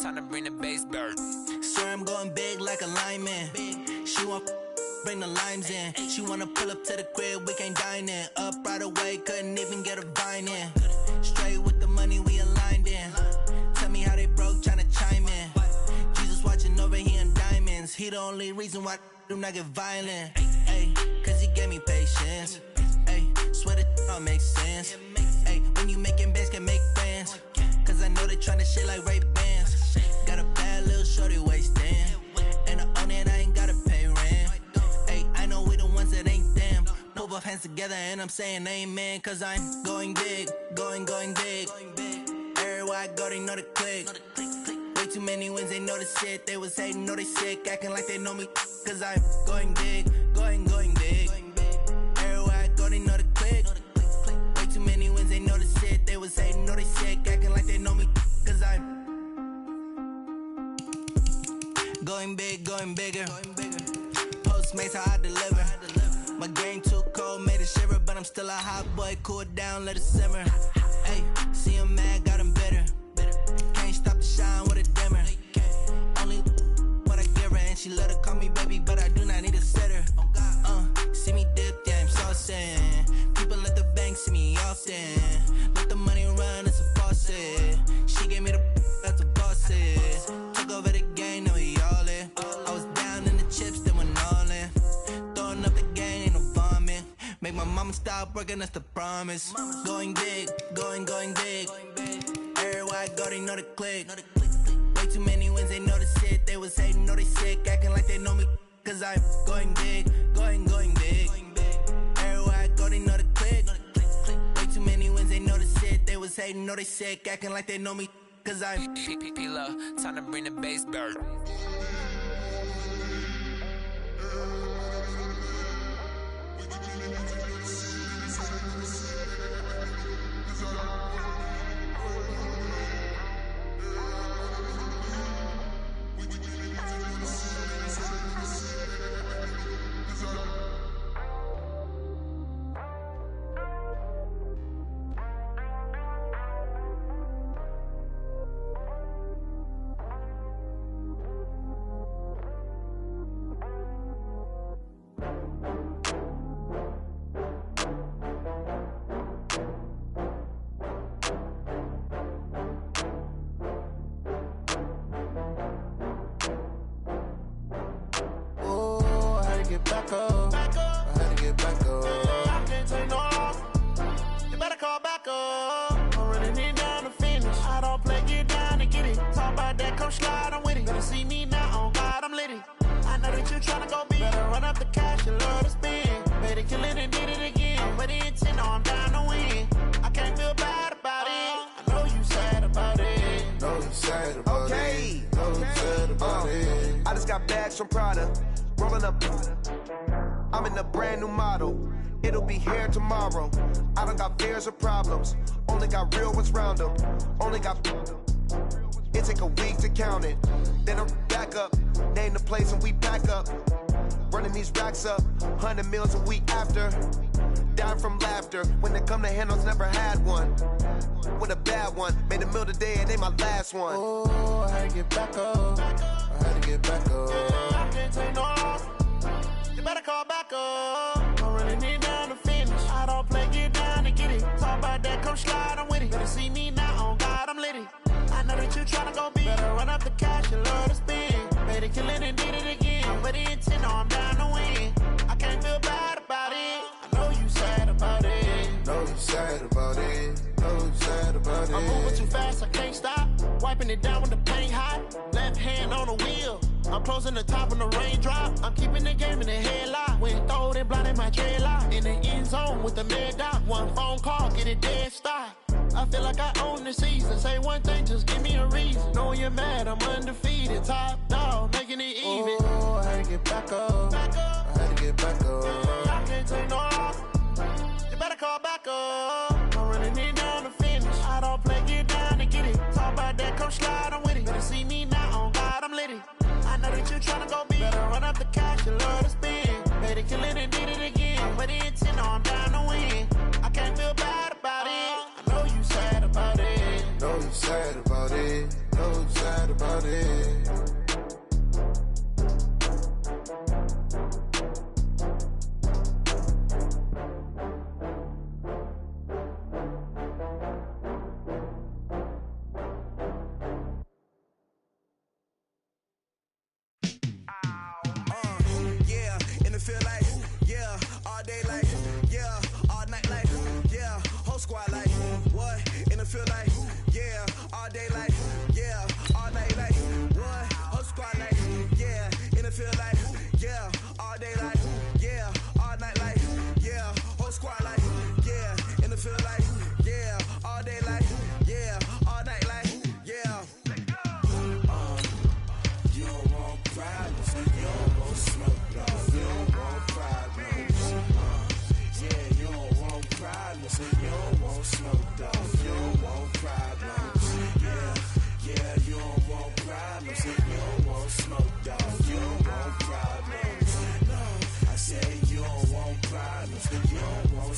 time to bring the bass bird. Swear I'm going big like a lineman. She want bring the limes in. She wanna pull up to the crib, we can't dine in. Up right away, couldn't even get a vine in. Straight with the money we aligned in. Tell me how they broke, tryna chime in. Jesus watching over here in diamonds. He the only reason why I do not get violent. Ay, cause he gave me patience. Ay, swear that all makes sense. Ay, when you making bands, can make friends. Cause I know they tryna shit like Ray-Bans. Got a bad little shorty wasting. And I own it, I ain't gotta pay rent. Ay, I know we the ones that ain't them. Pull both hands together and I'm saying amen. Cause I'm going big, going big. Everywhere I go, they know the click. Way too many wins, they know the shit. They was hating, know they sick, acting like they know me. Cause I'm going big, going big. Everywhere I go, they know the click. Way too many wins, they know the shit. They was hating, know they sick, acting like they know me. Cause I'm going big, going bigger. Postmates how I deliver. My game too cold, made it shiver. But I'm still a hot boy, cool it down, let it simmer. Hey, see him mad, got him bitter. Can't stop the shine with a dimmer. Only what I give her, and she let her call me baby, but I do not need a sitter. See me dip, yeah, I'm saucing. People at the bank see me often. Let the money run, it's a faucet. She gave me the that's a boss it. Took over the game, now we all in. I was down in the chips, then went all in. Throwing up the game, ain't no vomit. Make my mama stop working, that's the promise. Going big, going big. Everywhere I go, they know the click. Way too many wins, they know the shit. They was hating, know they sick, acting like they know me. Cause I'm going big, going big. Everywhere I go, they know the click. Way too many wins, they know the shit. They was hating, know they sick, acting like they know me. Cause I'm P-Lo, time to bring the bass bird. back up. I had to get back up. I can't take no loss. You better call back up. I'm running it down to finish. I don't play, get down and get it. Talk about that, come slide, I'm with it. Better see me now, on God, I'm litty. I know that you tryna go big. Better run up the cash, you love to spend. Better kill it and did it again. But the intent, no, I'm down to win. I can't feel bad about it. I know you sad about it. Know you sad about it. Know you sad about it. I just got bags from Prada. Rolling up. I'm in a brand new model. It'll be here tomorrow. I don't got fears or problems. Only got real ones round them. Only got. It take a week to count it. Then I'm back up. Name the place and we pack up. Running these racks up. 100 meals a week after. Down from laughter. When they come to handles, never had one. With a bad one. Made a meal today and ain't my last one. Oh, I had to get back up. I had to get back up. I can't take no loss. You better call back up. I'm running it down to finish. I don't play, get down and get it. Talk about that, come slide, I'm with it. Better see me now, on God, I'm litty. I know that you tryna go big. Better run up the cash, you love to spend. Better kill it and did it again. But the intent, no, I'm down to win. I can't feel bad about it. I know you sad about it. Know you sad about it. Know you sad about it. I'm moving too fast, I can't stop. Wiping it down with the paint hot. Left hand on the wheel. I'm closing the top when the raindrop. I'm keeping the game in the headlock. When throwed and blinded my dreadlock. In the end zone with the mad dot. One phone call, get it dead stop. I feel like I own the season. Say one thing, just give me a reason. Knowing you're mad, I'm undefeated. Top dog, making it even. Oh, I had to get back up. I had to get back up. I can't take no loss. You better call back up. I'm running it down to finish. I don't play, get down and get it. Talk about that, come slide, I'm with it. Better see me now, on God, I'm litty. I know that you tryna go big. Better run up the cash, you love to spend. Better kill it and did it again. But the intent, no, I'm down to win. I can't feel bad about it. I know you sad about it. Know you sad about it. Know you sad about it.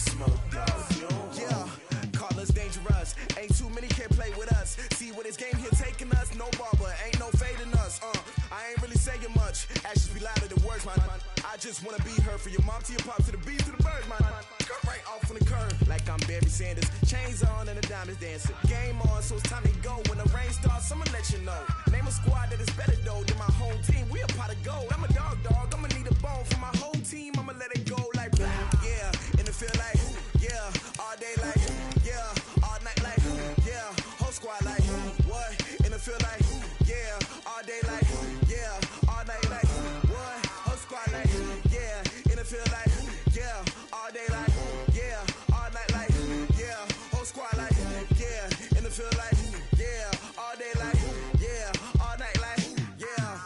smoke, dog. Yeah, call us dangerous. Ain't too many can play with us. See what this game here taking us. No barber, ain't no fading us. I ain't really saying much. Actions be louder than words, man. I just wanna be heard for your mom to your pop to the beat to the birds, man. Cut right off on the curb like I'm Barry Sanders. Chains on and the diamonds dancing. Game on, so it's time to go. When the rain starts, I'ma let you know. Name a squad that is better though than my home team. We a pot of gold. I'm a dog. I'ma need a bone for my whole team. I'ma let it go like yeah. And it feel like yeah. All day like yeah. All night like yeah. Whole squad like what? And it feel like yeah. All day like yeah. All night like what? Whole squad like yeah. And it feel like yeah. All day like yeah. All night like yeah. Whole squad like yeah. And it feel like yeah. All day like yeah. All night like yeah.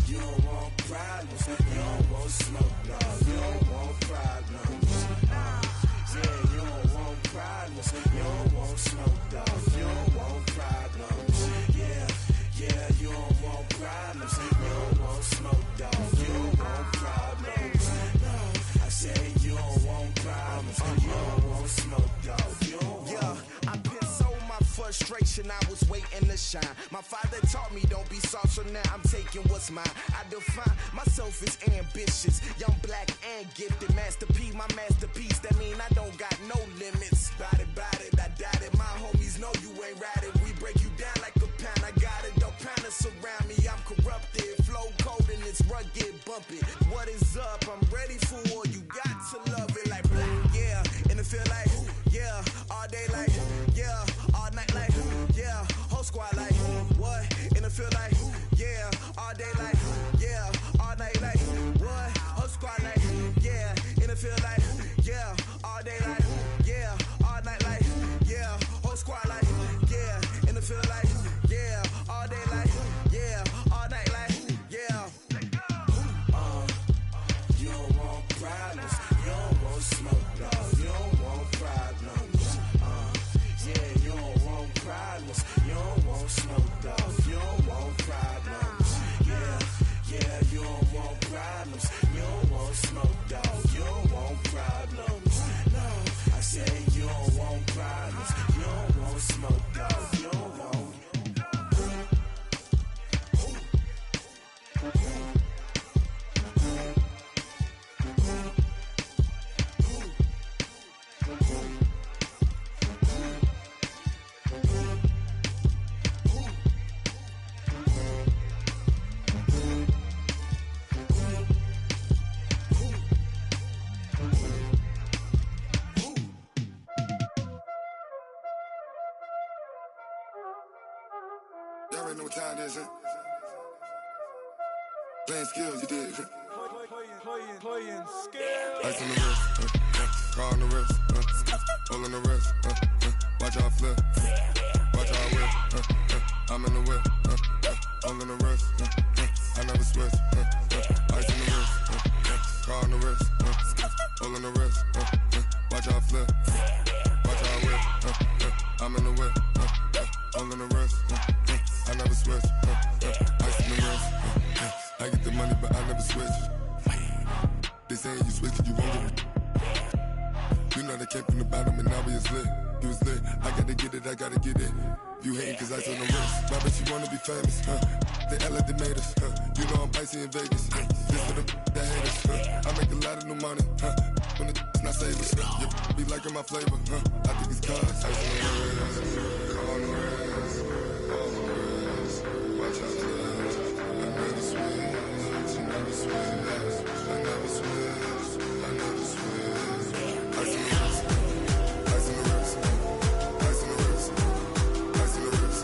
You don't want problems. You don't want smoke, dog. You don't want problems. Yeah, you don't want problems. You don't want smoke, dog. You don't want problems. Yeah, you don't want problems. You don't want smoke, dog. You don't want problems. No, I said you don't want problems. You don't want smoke, dog. You don't want. Yeah, I pissed so my frustration. I was waiting to shine. My father taught me don't be soft, so now I'm taking what's mine. I define myself as ambitious, young, black, and gifted. Master P, my masterpiece. That mean I don't got no limits. Bout it, I doubt it. My homies know you ain't ride it. We break you down like a pound. I got it, don't pound it surround me. I'm corrupted, flow cold and it's rugged, bumpy. What is up? I'm ready for war. You got to love it like yeah. And it feel like yeah. All day like yeah. All night like yeah. Whole squad like what? And it feel like yeah. All day like yeah. All night like what? Whole squad like yeah. And it feel like yeah. All day like yeah. All night like yeah. Whole squad like yeah. And it feel like yeah. All day like yeah. All night like yeah. You don't want problems. You don't want smoke, dog. You don't want problems. Yeah, you don't want problems. You don't want smoke, dog. You don't want problems. Yeah, you don't want problems. You don't want smoke, dog. You don't want problems. No, I said you don't want problems. You don't want smoke, dog. You don't want. Y'all already know what time it is, huh? Playing skills, you did. Playing skills. Ice on the wrist, car on the wrist, hole in the wrist, watch how I flip, watch how I whip, I'm in the whip, hole in the wrist, I never switch, ice on the wrist, car on the wrist, hole in the wrist, watch how I flip, watch how I whip, I'm in the whip, hole in the wrist, I never switch, ice on the wrist, I get the money but I never switch. They saying you switch it, you won't get it. You know they came from the bottom and now we is lit. You was lit, I gotta get it, I gotta get it. You hating cause ice on the wrist. My bitch, you wanna be famous, They act like they made us, You know I'm icy in Vegas, This for the that hate us, I make a lot of new money, When it's not savers, You be liking my flavor, I think it's cause ice on the wrist, on the wrist, on the wrist. Watch out, I never switch, I never switch, I never switch, I never switch. Ice on the wrist, ice on the wrist, ice on the wrist, ice on the wrist, ice on the wrist.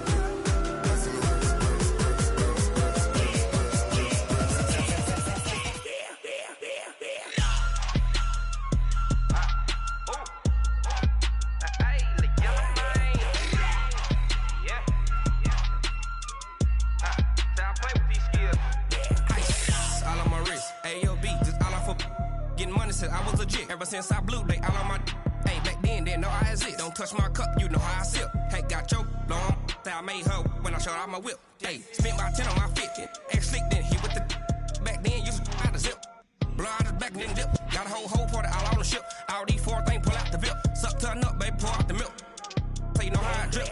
I was legit ever since I blew they all on my hey back then didn't know I exist. Don't touch my cup, you know how I sip. Hey, got your long that I made her when I showed out my whip. Hey, spent about 10 on my 50. Ex slick then hit with the back then used to out the zip. Blood is back and then dip. Got a whole party all on the ship. All these four things pull out the VIP. Suck, turn up, baby, pour out the milk. So you know how I drip.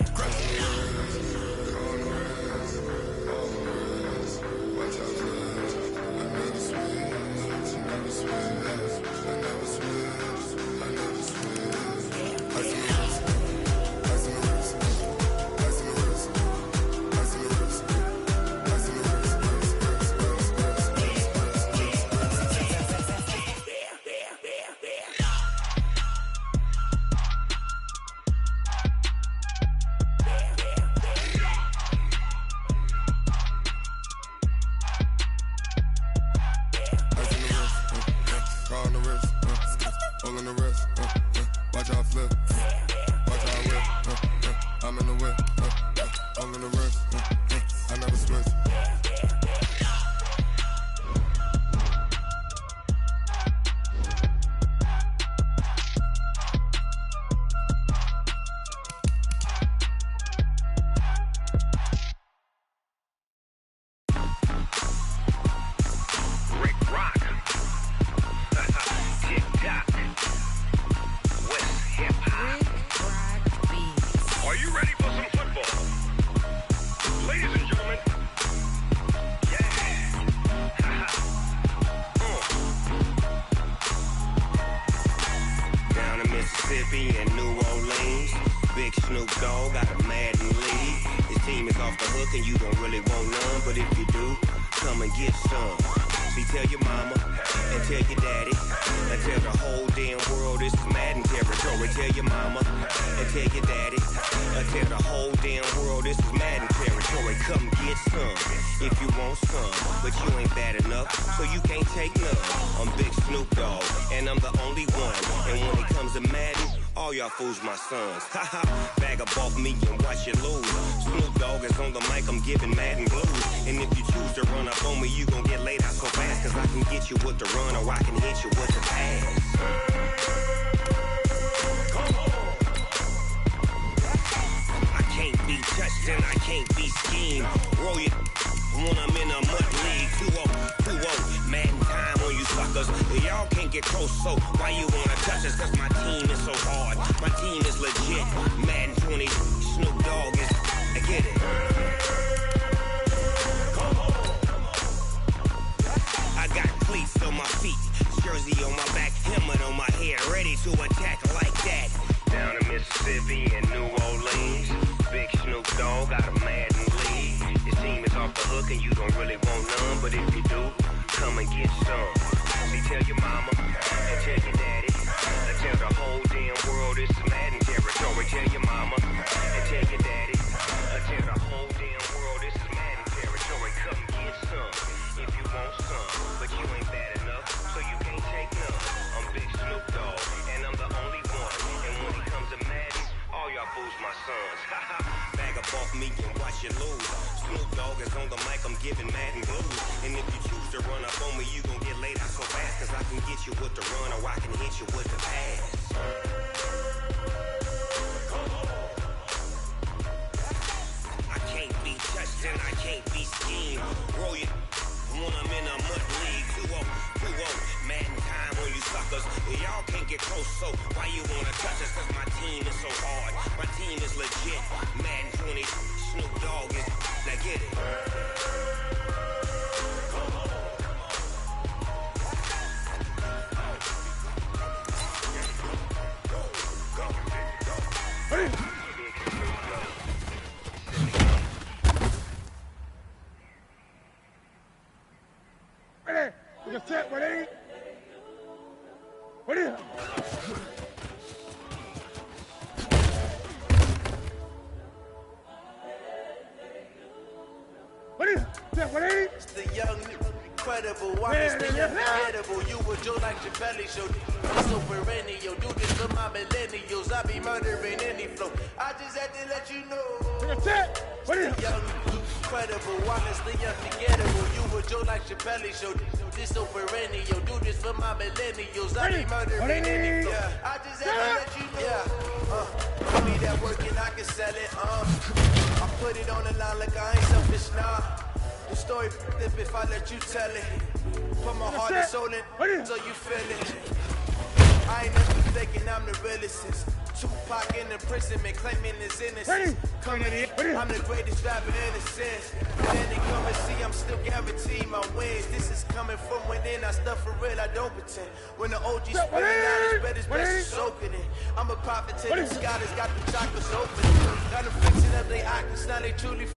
Fools my sons. Haha, bag up off me and watch you lose. Snoop Dogg is on the mic, I'm giving Madden blues. And if you choose to run up on me, you gon' get laid out so fast. Cause I can get you with the run or I can hit you with the pass. Come on. I can't be touched and I can't be schemed. Roll you when I'm in a mud league. 2-0, Madden time on you suckers. Y'all can't get close, so why you wanna touch us? Cause my team is so hard. My team is legit. Madden 20, Snoop Dogg is. I get it. Come on. I got cleats on my feet, jersey on my back, helmet on my head, ready to attack like that. Down in Mississippi and New Orleans, big Snoop Dogg got a Madden league. Your team is off the hook and you don't really want none, but if you do, come and get some. See, tell your mama and tell your daddy. Tell the whole damn world it's Madden territory. Tell your mama and tell your daddy. Tell the whole damn world it's Madden territory. Come get some if you want some, but you ain't bad enough, so you can't take none. I'm Big Snoop Dogg, and I'm the only one. And when it comes to Madden, all y'all fools my sons. Bag up off me and watch you lose. Snoop Dogg is on the mic, I'm giving Madden blues. And if you choose to run up on me, you gon' get laid out so fast. Cause I can get you with the run or I can hit you with the pass. I can't be touched and I can't be schemed. Roll you when I'm in a mud league. 2-0, Madden time on you suckers. Y'all can't get close, so why you wanna touch us? Cause my team is so hard. My team is legit. Madden 20, Snoop Dogg is. Now get it. Ready? We can set, ready? Ready? Ready? Set, ready? It's the young, incredible, honest, unforgettable. You were Joe like Chappelle show. So perennial, do this for my millennials. I be murdering any flow. I just had to let you know. It's the young, incredible, honestly unforgettable. You were Joe like Chappelle show. This so perennial, do this for my millennials. I be murdering any flow. I just had to let you know. Give me that work and I can sell it. I put it on the line like I ain't selfish, nah. The story flip if I let you tell it. put my heart and soul in, so you feel it. I ain't never thinking I'm the realest since Tupac in the prison, man, claiming his innocence. I'm the greatest rapper in a sense. Then they come and see I'm still guaranteed my wins. This is coming from within, I stuff for real, I don't pretend. When the OG spilling out his bed, his best is soaking it. I'm a prophet to the sky that's got the chakras open. Got them fixing up they octaves, now they truly